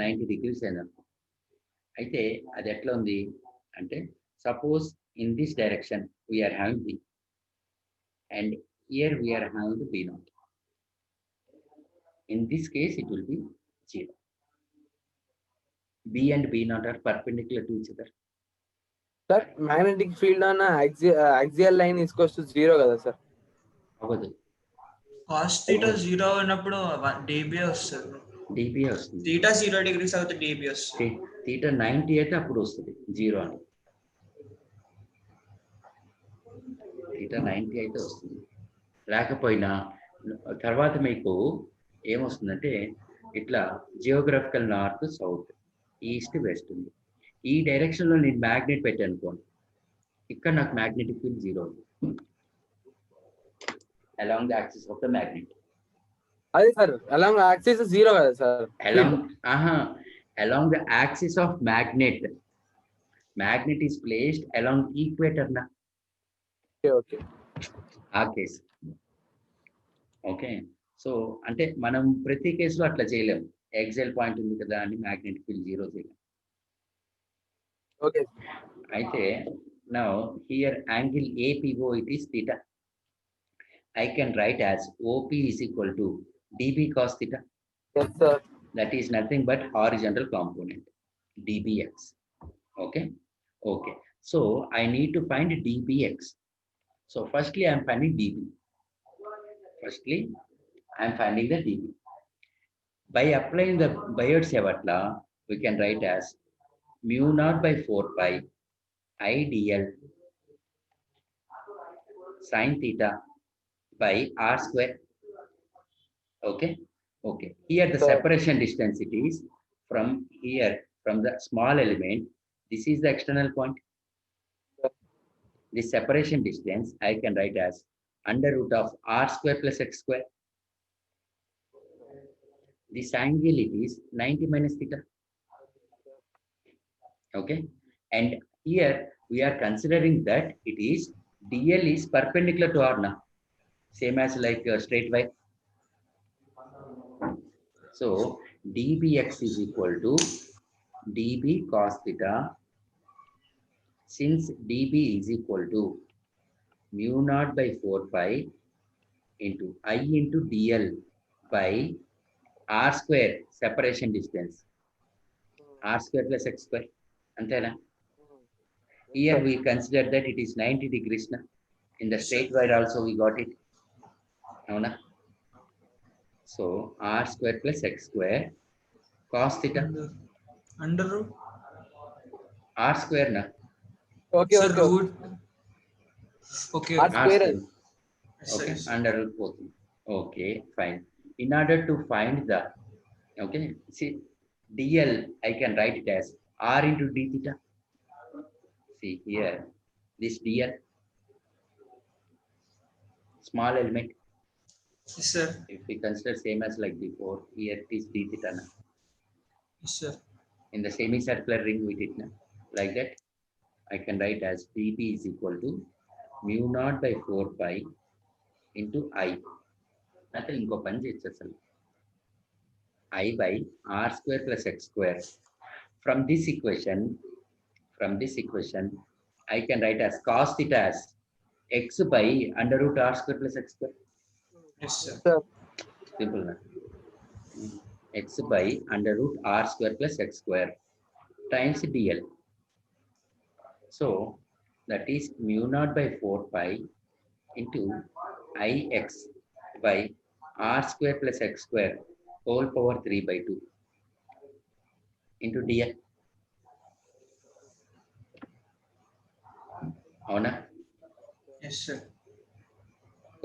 90 degrees అయిందనుకో. అయితే అది ఎట్లా ఉంది అంటే suppose in this direction we are having B and here we are having B naught. In this case, it will be 0. B and B naught are perpendicular to each other.
Sir magnetic field అన్న axial line equals to zero కదా sir?
అవ్వదు.
Cos theta 0 అయినప్పుడు dB వస్తుంది.
dB వస్తుంది.
Theta 0 degrees అవుతే dB వస్తుంది.
Theta 90 అయితే అప్పుడు వస్తుంది 0 అని. థీటా 90 అయితే వస్తుంది. లేకపోయినా తర్వాత మీకు ఏమొస్తుందంటే ఇట్లా geographical north south east west ఉంది. ఈ డైరెక్షన్ లో నేను మ్యాగ్నెట్ పెట్టాను అనుకోండి, ఇక్కడ నాకు మ్యాగ్నెటిక్ ఫీల్డ్ 0 ఉంది along the axis of the magnet.
అదే సార్ అలాంగ్ యాక్సిస్ జీరో కదా sir?
Along the axis of magnet. Magnet is placed along equator నా.
ఓకే,
ఆ కేసు. ఓకే, సో అంటే మనం ప్రతి కేసులో అట్లా చేయలేము. ఎగ్జైల్ పాయింట్ ఉంది కదా అని మ్యాగ్నెటిక్ ఫీల్డ్ 0 చేయలేము.
ఓకే,
అయితే now here angle APO it is theta. I can write as OP is equal to dB cos theta.
yes sir.
That is nothing but horizontal component dBx. Okay, okay. So I need to find dBx. So firstly I am finding dB. Firstly I am finding the dB. By applying the Biot-Savart law, we can write as mu naught by 4 pi I dl sin theta by r square. Okay, okay. Here the separation distance it is from here, from the small element. This is the external point. This separation distance I can write as under root of r square plus x square. This angle it is 90 minus theta. Okay, and here we are considering that it is dl is perpendicular to r now, same as like straight line. So dbx is equal to db cos theta. Since db is equal to mu naught by 4 pi into I into dl by r square, separation distance, r square plus x square. Antena. Here we consider that it is 90 degrees na. In the straight wire also we got it. No, na? So r square plus x square cos theta
Under root
r square na.
Okay,
sir,
okay.
root. Okay,
R square.
Okay, under root 4. Okay, fine. In order to find the, okay, see dl I can write it as r into d theta. See here, this dl, small element.
Yes sir.
If we consider same as like before, here it is d theta na.
Yes sir.
In the semicircular ring we did na. Like that, I can write as dB is equal to mu naught by 4 pi into I. Nothing inko pani cheyachchu. I by r square plus x square. From this equation, I can write as cos theta as x by under root r square plus x square.
Yes sir.
Sir.
Simple na. X by under root r square plus x square times dl. So that is mu naught by 4 pi into ix by r square plus x square whole power 3 by 2 into dl. Avuna?
Yes, sir.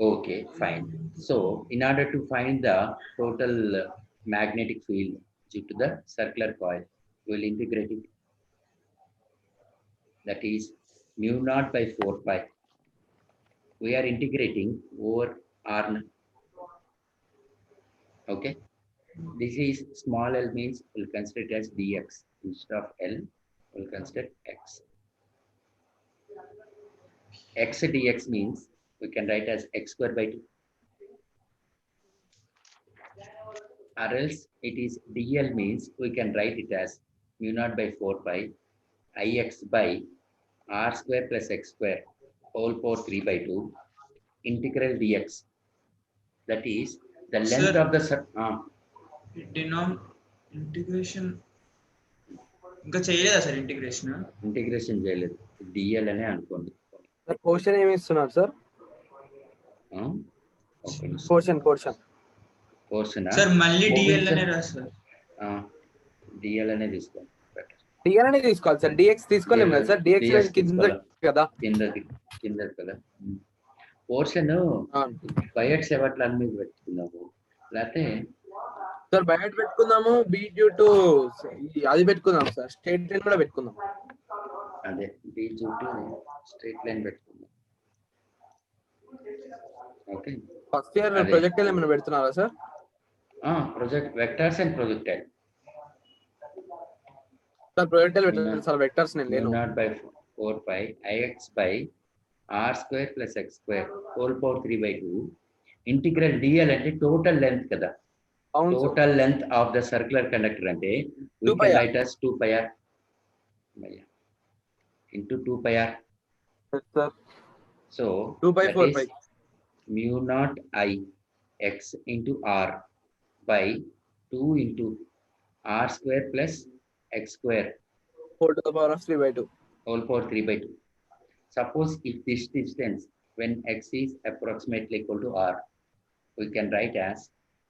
Okay, fine. So in order to find the total magnetic field due to the circular coil, we will integrate it. That is mu naught by 4 pi. We are integrating over r. Okay. This is small l means we'll consider it as dx. Instead of l, we'll consider x. X dx means we can write as x square by 2. Or else it is dl means we can write it as mu naught by 4 pi ix by r square plus x square whole power 3 by 2 integral dx. That is the length
Sir,
of the
integration ఇంకా చేయలేదా sir integration?
Integration చేయలేదు, DL అనే అనుకోండి.
Question ఏమి ఇస్తున్నారు sir?
Portion
sir మళ్ళీ DL అనే రాస్తారు.
డిఎల్ అనే తీసుకోండి.
డిఎల్ అనే తీసుకోవాలి సార్, డిఎక్స్ తీసుకోలేము కదా సార్, డిఎక్స్ కింద కదా,
కింద కదా. పోర్షన్ బయట్స్ ఎవట్ల అన్ని పెట్టుకున్నాము, లేకపోతే
సార్ బయట పెట్టుకుందాము, బి డ్యూ టు అది పెట్టుకుందాం సార్, స్ట్రైట్ లైన్ కూడా పెట్టుకుందాం.
అదే B due to straight line పెట్టుకుందాం. ఓకే,
ఫస్ట్ ఇయర్ ప్రొజెక్టైల్ ఏమైనా పెడుతున్నారా sir?
Project vectors and projectile.
Sir projectile పెట్టండి సార్, వెక్టర్స్ నేను లేను.
Naught by 4 pi ix by r square plus x square whole power 3 by 2 integral dl అంటే total length కదా. Total length of the circular conductor అంటే we can write as 2 pi r into 2 pi r.
Yes sir.
So
2 by 4 pi
mu naught I x into r by 2 into r square plus x square
whole to the power of 3 by 2
whole power 3 by 2. Suppose if this distance when x is approximately equal to r, we can write as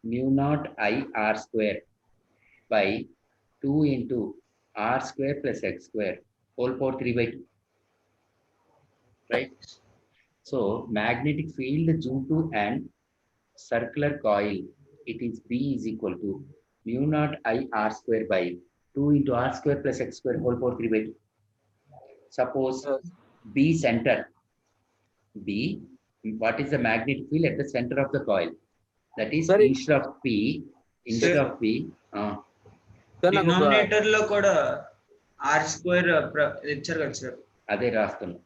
mu naught I r square by 2 into r square plus x square whole power 3 by 2. Right? So magnetic field due to an circular coil, it is B is equal to mu naught I r square by 2 into r square plus x square whole power 3 by 2. Suppose B center, B, what is the magnetic field at the center of the coil? That is instead of P,
denominator లో కూడా r square ఇచ్చారు కదా sir,
అదే రాస్తున్నా.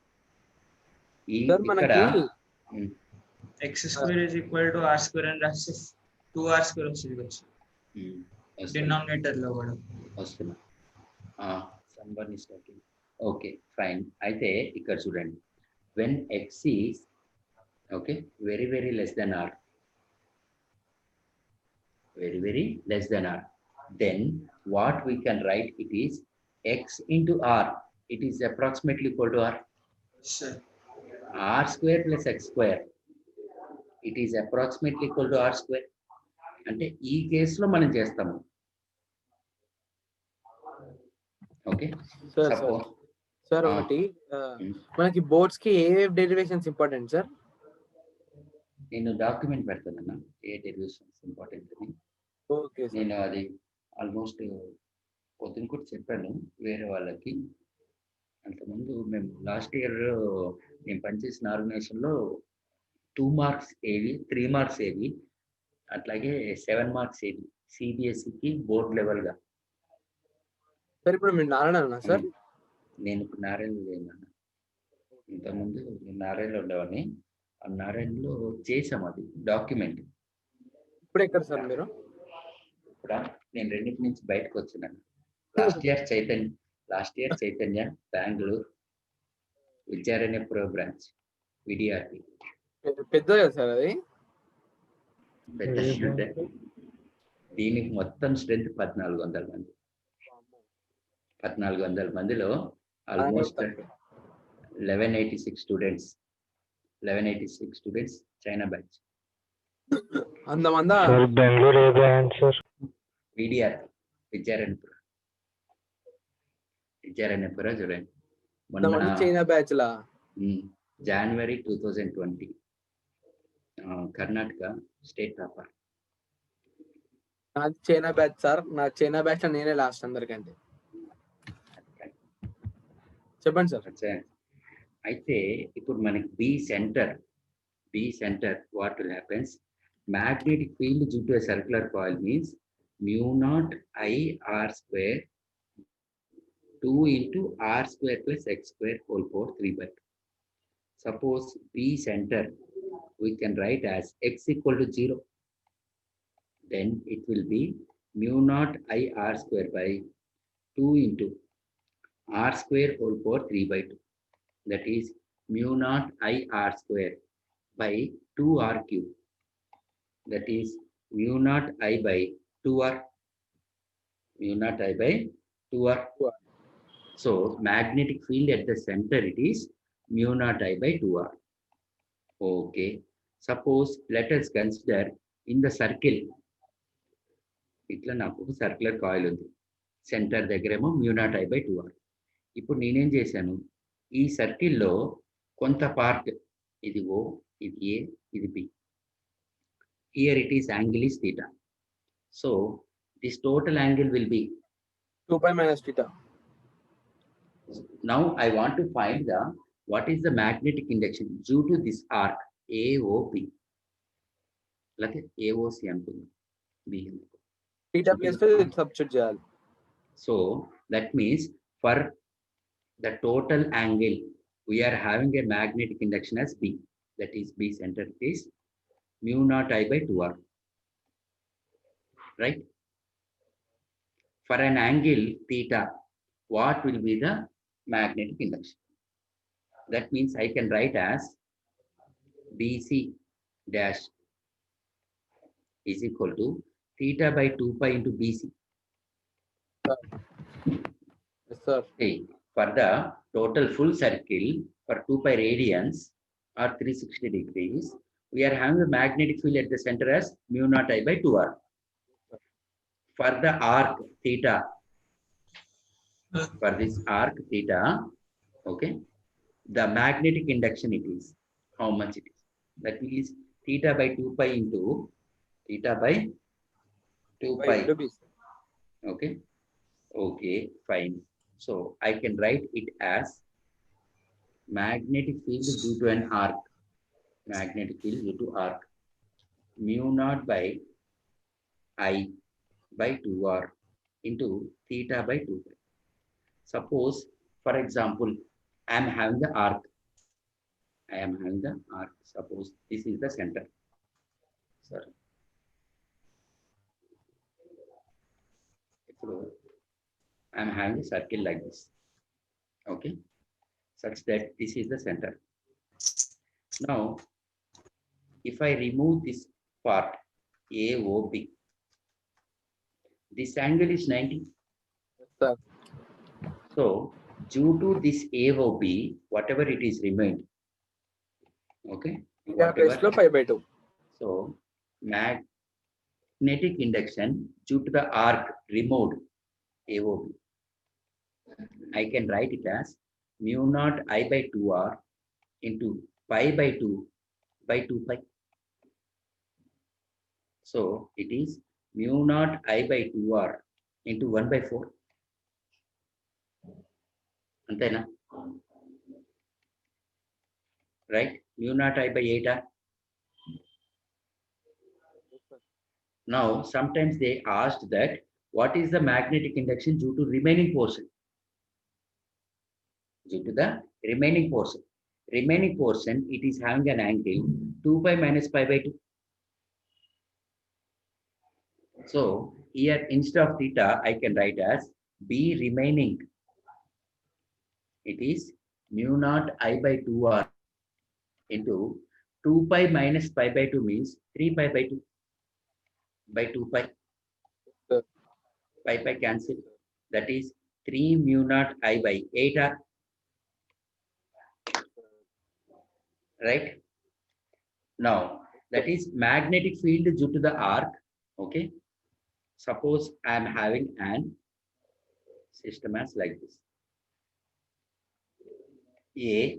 ఇక్కడ
x square is equal to r square అని రాస్తే 2r square వస్తుంది కదా సార్ డినామినేటర్ లో కూడా
వస్తున్నా. సంబర్ ఇస్ టాకింగ్. Okay fine. అయితే ఇక్కడ చూడండి, when x is okay very very less then r, very very less than r, then what we can write, it is x into r, it is approximately equal to r.
sir
R square plus x square, it is approximately equal to r square. అంటే ఈ కేసులో మనం చేస్తాము. Okay
sir ఒకటి మనకి boards కి ఏ derivations important sir?
నేను document పెడతానన్నా ఏ derivations important అని. నేను అది ఆల్మోస్ట్ పొద్దున కూడా చెప్పాను వేరే వాళ్ళకి. అంతకుముందు మేము లాస్ట్ ఇయర్ నేను పనిచేసిన ఆర్గనైజేషన్లో 2 మార్క్స్ ఏవి, 3 మార్క్స్ ఏవి, అట్లాగే 7 మార్క్స్ ఏవి సిబిఎస్ఈకి బోర్డ్ లెవెల్గా.
సార్ ఇప్పుడు మీరు నారాయణ సార్?
నేను ఇప్పుడు నారాయణ లేను. ఇంతకుముందు నేను నారాయణలో ఉండేవాడిని. ఆ నారాయణలో చేసాం అది డాక్యుమెంట్.
ఇప్పుడు ఎక్కడ సార్ మీరు?
ఇప్పుడు నేను రెండింటి నుంచి బయటకు వచ్చినాను. Last year Chaitanya Bengaluru Vidyaranyapuram branch VDRP.
పెద్ద సార్ అది?
పెద్ద. దీనికి మొత్తం స్ట్రెంత్ 1400 మంది. 1400 మందిలో ఆల్మోస్ట్ 1186 స్టూడెంట్స్ చైనా బ్యాచ్.
అంతమందా?
సార్ బెంగళూరు ఏ బ్రాంచ్ సార్?
విడిఆర్ విద్యారణ్యపుర చూడండి.
అంతమంది చైనా బ్యాచ్ లా?
January 2020 Karnataka state topper.
నాది చైనా బ్యాచ్ సార్. నా చైనా బ్యాచ్ లో నేనే లాస్ట్ అందరికంటే. చెప్పండి సార్.
అయితే ఇప్పుడు మనకి B centre what will happens, magnetic field due to a circular coil means mu naught I r square 2 into r square plus x square whole power 3/2. Suppose B center we can write as x equal to 0, then it will be mu naught I r square by 2 into r square whole power 3/2. That is mu naught I r square by 2r cube. That is mu naught I by 2r. Mu naught I by 2r. So magnetic field at the center it is mu naught I by 2r. Okay. Suppose let us consider in the circle. ఇట్లా నాకు circular coil ఉంది, centre దగ్గరేమో mu naught I by 2r. ఇప్పుడు నేనేం చేశాను, ఈ సర్కిల్లో కొంత part, ఇది O, ఇది A, ఇది B. Here it is angle is theta. So this total angle will be
2 pi minus theta.
Now I want to find what is the magnetic induction due to this arc AOB. Like AOC అనుకుందాం, B.
Theta place లో substitute చేయాలి.
So that means for the total angle we are having a magnetic induction as B. That is B center is mu naught I by 2r. Right? For an angle theta, what will be the magnetic induction? That means I can write as BC dash is equal to theta by 2 pi into BC.
Yes, sir.
Okay. For the total full circle for 2 pi radians or 360 degrees, we are having a magnetic field at the center as mu naught I by 2r. For the arc theta, for this arc theta, okay, the magnetic induction it is, how much it is? That is theta by 2 pi into theta by 2 pi. Okay, okay, fine. So I can write it as magnetic field due to an arc. Magnetic field due to arc mu naught by I by 2r into theta by 2 pi. Suppose, for example, I am having the arc. Suppose this is the center. Sorry. I am having a circle like this. Okay. Such that this is the center. Now, if I remove this part AOB, this angle is 90.
Yes, sir.
So due to this AOB, whatever it is remained, okay,
Theta place లో pi by 2.
so magnetic induction due to the arc removed AOB, I can write it as mu naught I by 2r into pi by 2 by 2 pi. So it is mu naught I by 2r into 1 by 4. Antena? Right? Mu naught I by 8r. Now, sometimes they asked that what is the magnetic induction due to remaining portion? Due to the remaining portion. Remaining portion, it is having an angle 2 pi minus pi by 2. So here instead of theta, I can write as B remaining. It is mu naught I by 2r into 2 pi minus pi by 2 means 3 pi by 2 by 2 pi. Pi cancel. That is 3 mu naught I by 8R. Right? Now, that is magnetic field due to the arc. Okay. Suppose I am having an system as like this. A,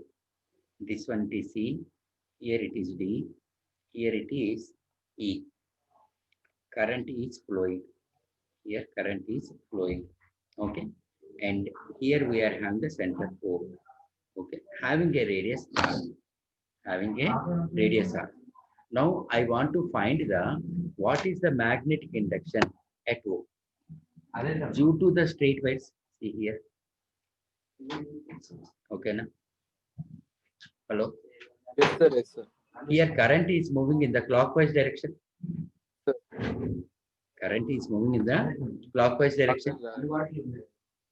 this one it is C, here it is D, here it is E. Current is flowing. Here current is flowing. Okay. And here we are having the center O. Okay. Having a radius R. Having a radius R. Now I want to find what is the magnetic induction at O due to the straight wires. See here. Okay, na? Hello.
Yes, sir. Yes, sir.
Here current is moving in the clockwise direction.
Sir.
Current is moving in the clockwise direction.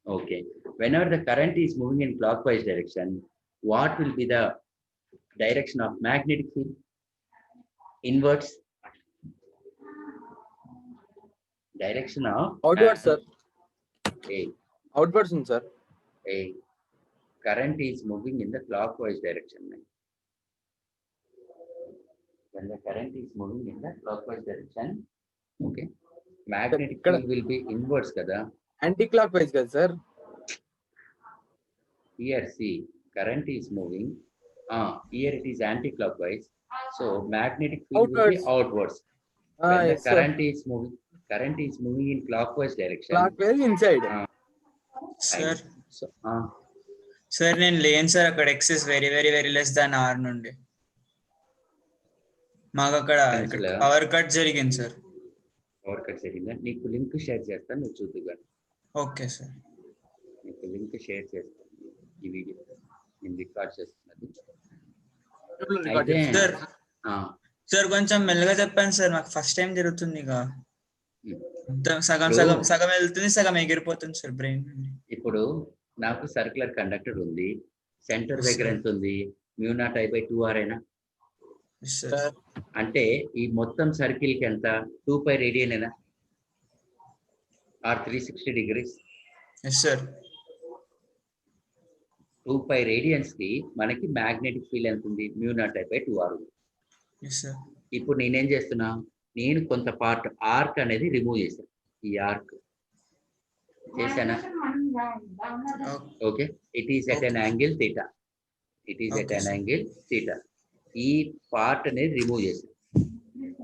Okay. Whenever the current is moving in clockwise direction, what will be the direction of magnetic field? Inwards. Direction of
Outwards, sir.
A.
Outwards, sir.
A. Current is moving in the clockwise direction. When the current is moving in the clockwise direction, okay, magnetic field will be inwards, kada.
Anti-clockwise, sir.
Here, see, current is moving. Here it is anti-clockwise. So magnetic field will be outwards. When the
Yes, sir.
current is moving in clockwise direction.
Clockwise inside.
Sir
So,
sir నేను లేను sir అక్కడ x is very very very less than r నుండి మాకు అక్కడ power cut జరిగింది sir.
Power cut జరిగిందా? నీకు link share చేస్తాను, నువ్వు చూద్దుగా.
Okay sir.
నీకు లింక్ షేర్ చేస్తాను. ఈ వీడియో నేను రికార్డ్ చేస్తున్నది. అయితే
సార్ సార్ కొంచెం మెల్లగా చెప్పండి సార్, నాకు ఫస్ట్ టైం జరుగుతుంది. ఇక సగం సగం సగం వెళ్తుంది, సగం ఎగిరిపోతుంది సార్ బ్రెయిన్.
ఇప్పుడు నాకు సర్క్యులర్ కండక్టర్ ఉంది, సెంటర్ దగ్గర ఎంత ఉంది? μ0I/2r అయినా అంటే ఈ మొత్తం సర్కిల్ కి ఎంత? 2π రేడియన్ అయినా ఆర్ 360 degrees.
సార్
2π రేడియన్స్ కి మనకి మ్యాగ్నెటిక్ ఫీల్డ్ ఎంత ఉంది? μ0I/2r ఉంది. ఇప్పుడు నేనేం చేస్తున్నా, నేను కొంత పార్ట్ ఆర్క్ అనేది రిమూవ్ చేశాను. ఈ ఆర్క్ చేశానా? Okay. It is at an angle theta. It is at an angle theta. ఈ పార్ట్ అనేది రిమూవ్ చేశాను.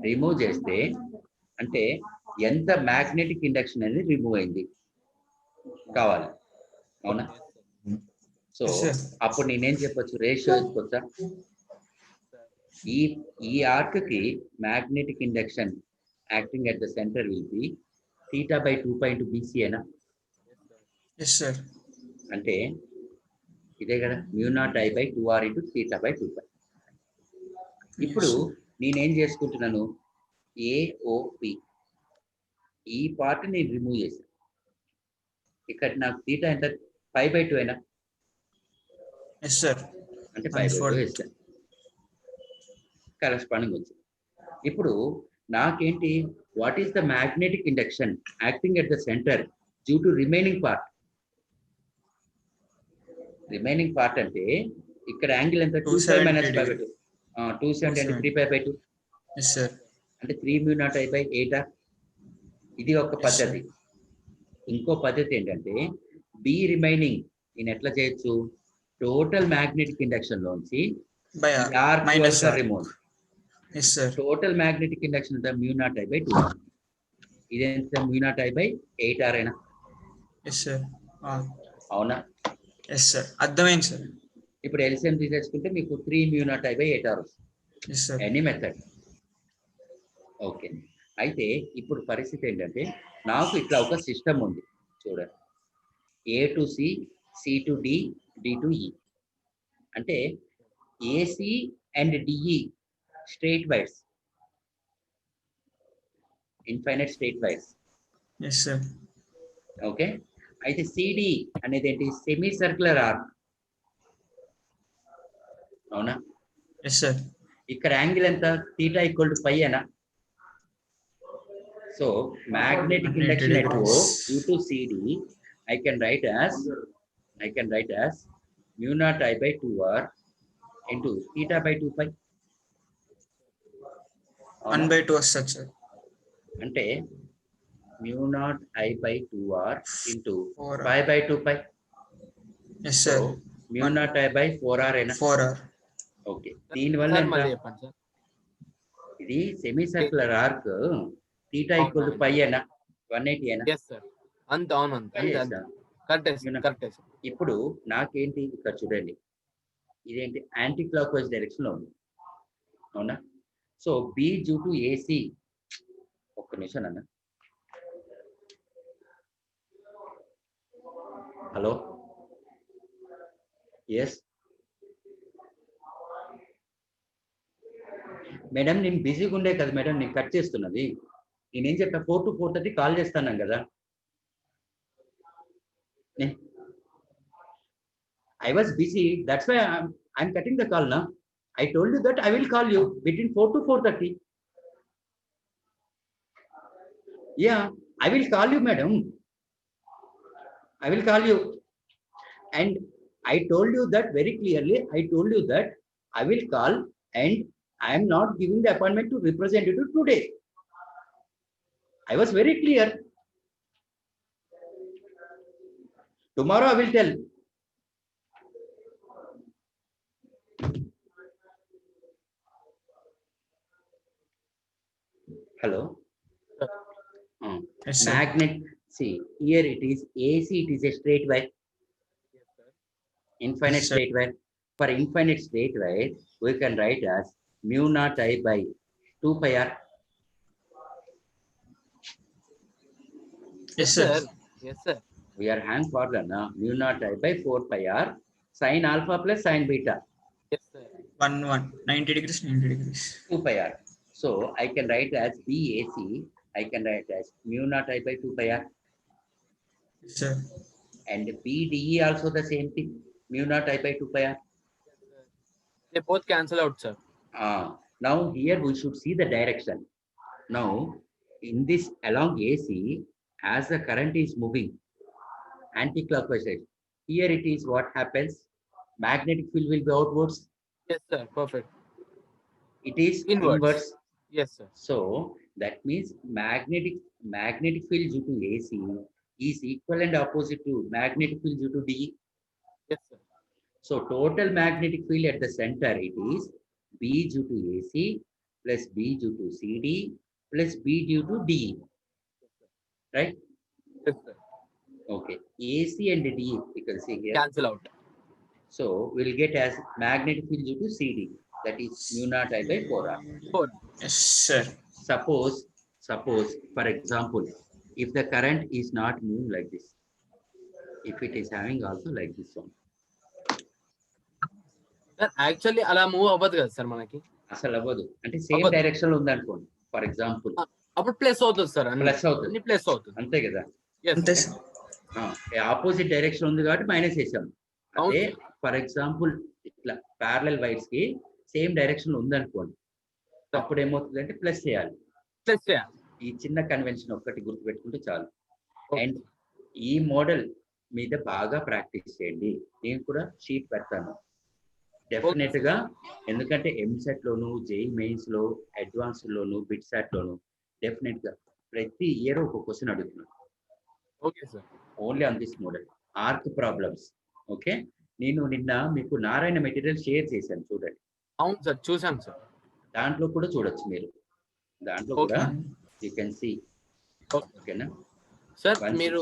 రిమూవ్ చేస్తే అంటే ఎంత మ్యాగ్నెటిక్ ఇండక్షన్ అనేది రిమూవ్ అయింది కావాలి, అవునా? సో అప్పుడు నేనేం చెప్పొచ్చు? రేషియో వేసుకోవచ్చా? ఈ ఆర్క్ కి magnetic induction acting at the centre will be θ/2π × BC అయినా? అంటే ఇదే కదా, μ0I/2r × θ/2π. ఇప్పుడు నేనేం చేసుకుంటున్నాను? AOP ఈ పార్ట్ నేను రిమూవ్ చేశాను. ఇక్కడ నాకు θ ఎంత? π/2 అయినా? అంటే π/2 వేస్తాను. కరెస్పాండింగ్ వచ్చింది. ఇప్పుడు నాకేంటి, what is the magnetic induction acting at the centre due to remaining part? Remaining part అంటే ఇక్కడ యాంగిల్ ఎంత? 2π - π/2. 270 అంటే 3π/2 అంటే 3μ0I/8r. ఇది ఒక పద్ధతి. ఇంకో పద్ధతి ఏంటంటే బి రిమైనింగ్ నేను ఎట్లా చేయొచ్చు? టోటల్ మ్యాగ్నెటిక్ ఇండక్షన్ లోంచి రిమూవ్. టోటల్ మ్యాగ్నెటిక్ ఇండక్షన్ ఎంత? μ0I/2. ఇదెంత? μ0I/8r అయినా? అవునా?
అర్థమైంది సార్.
ఇప్పుడు ఎల్సిఎం తీసేసుకుంటే మీకు 3μ0I/8r వస్తుంది. Any method. ఓకే. అయితే ఇప్పుడు పరిస్థితి ఏంటంటే నాకు ఇట్లా ఒక సిస్టమ్ ఉంది చూడండి. A to C, C to D, D to E. అంటే AC and DE straight wires, infinite straight wires. Okay. అయితే CD అనేది ఏంటి? సెమీ సర్క్యులర్ ఆర్క్, అవునా? ఇక్కడ యాంగిల్ ఎంత? θ = π అయినా? So magnetic induction at O due to CD I can write as mu naught I by 2r into theta by 2 pi.
1/2 వస్తుంది sir.
అంటే mu naught I by 2r into
4r.
pi by 2 pi.
Yes
So
sir.
mu naught I by 4r అయినా
4r.
Okay. దీనివల్ల
sir
ఎంత?
మళ్ళీ చెప్పండి sir.
ఇది semi circular arc theta equal to pi అయినా 180 అయినా.
ఎస్ సార్, అంత అవును అంత
Yes,
అంతే
sir.
కరెక్టే
You know.
కరెక్టే సార్.
ఇప్పుడు నాకేంటి ఇక్కడ చూడండి, ఇదేంటి యాంటీ క్లాక్ వైజ్ డైరెక్షన్ లో ఉంది అవునా? So B due to AC, ఒక్క నిమిషం అన్న. హలో, ఎస్ మేడం, నేను బిజీగా ఉండే కదా మేడం, నేను కట్ చేస్తున్నది. నేనేం చెప్పా, 4 to 4:30 కాల్ చేస్తాను కదా. I was busy, that's why I'm cutting the call now. I told you that I will call you between 4 to 4:30. Yeah, I will call you, madam. I will call you. And I told you that very clearly. I told you that I will call, and I am not giving the appointment to representative today. I was very clear. Tomorrow I will tell. Hello.
Yes, sir.
Magnet. See, here it is AC. It is a straight wire. Infinite
Yes, sir.
straight wire. For infinite straight wire, we can write as mu naught I by 2 pi r.
Yes, sir.
Yes sir.
We are having formula na, mu naught I by 4 pi r sin alpha plus sin beta,
yes sir.
90 degrees, 90 degrees.
2 pi r. So I can write as BAC. I can write as mu naught I by 2 pi r,
Yes, sir.
and BDE also the same thing, mu naught I by 2 pi r.
They both cancel out, sir.
Now here we should see the direction. Now in this along AC, as the current is moving anti-clockwise, here it is what happens, magnetic field will be outwards,
Yes, sir. Perfect.
it is
Inwards.
inwards.
Yes, sir.
So that means magnetic field due to AC is equal and opposite to magnetic field due to DE.
Yes, sir.
So total magnetic field at the center, it is B due to AC plus B due to CD plus B due to DE. Right?
Yes, sir.
Okay. AC and DE, you can see here.
Cancel out.
So we'll get as magnetic field due to CD. That is mu naught I by 4R.
4.
Yes, sir.
Suppose, for example, if the current is not moving like this, if it is having also like this one,
Sir, actually అలా move అవ్వదు కదా sir మనకి.
అసలు అవ్వదు. అంటే same
అవ్వదు.
Direction లో ఉందనుకోండి, ఫర్ ఎగ్జాంపుల్
అప్పుడు ప్లస్ అవుతుంది సార్.
ప్లస్ అవుతుంది,
ప్లస్ అవుతుంది.
అంతే కదా.
Yes,
అంతే
sir.
సార్.
ఆపోజిట్ డైరెక్షన్ ఉంది కాబట్టి మైనస్ వేసాం. అదే
అవును.
ఫర్ ఎగ్జాంపుల్ ఇట్లా ప్యారలల్ వైర్స్ కి సేమ్ డైరెక్షన్ ఉందనుకోండి, అప్పుడు ఏమవుతుందంటే ప్లస్ చేయాలి.
ప్లస్ చేయాలి.
ఈ చిన్న కన్వెన్షన్ ఒక్కటి గుర్తుపెట్టుకుంటే చాలు.
Okay.
అండ్ ఈ మోడల్ మీద బాగా ప్రాక్టీస్ చేయండి. నేను కూడా షీట్ పెడతాను డెఫినెట్ గా, ఎందుకంటే ఎంసెట్ లోను, జేఈ మెయిన్స్ లో, అడ్వాన్స్ లోను, బిట్సాట్ లోను డెఫినెట్ గా ప్రతి ఇయర్ ఒక క్వశ్చన్ అడుగుతున్నాను.
Okay sir.
Only on this model arc problems. Okay, నేను నిన్న మీకు నారాయణ మెటీరియల్ షేర్ చేశాను, చూడండి.
అవును సార్, చూసాను సార్.
దాంట్లో కూడా చూడొచ్చు మీరు, దాంట్లో కూడా యూ కెన్ సీ. ఓకేనా
సార్
160.
మీరు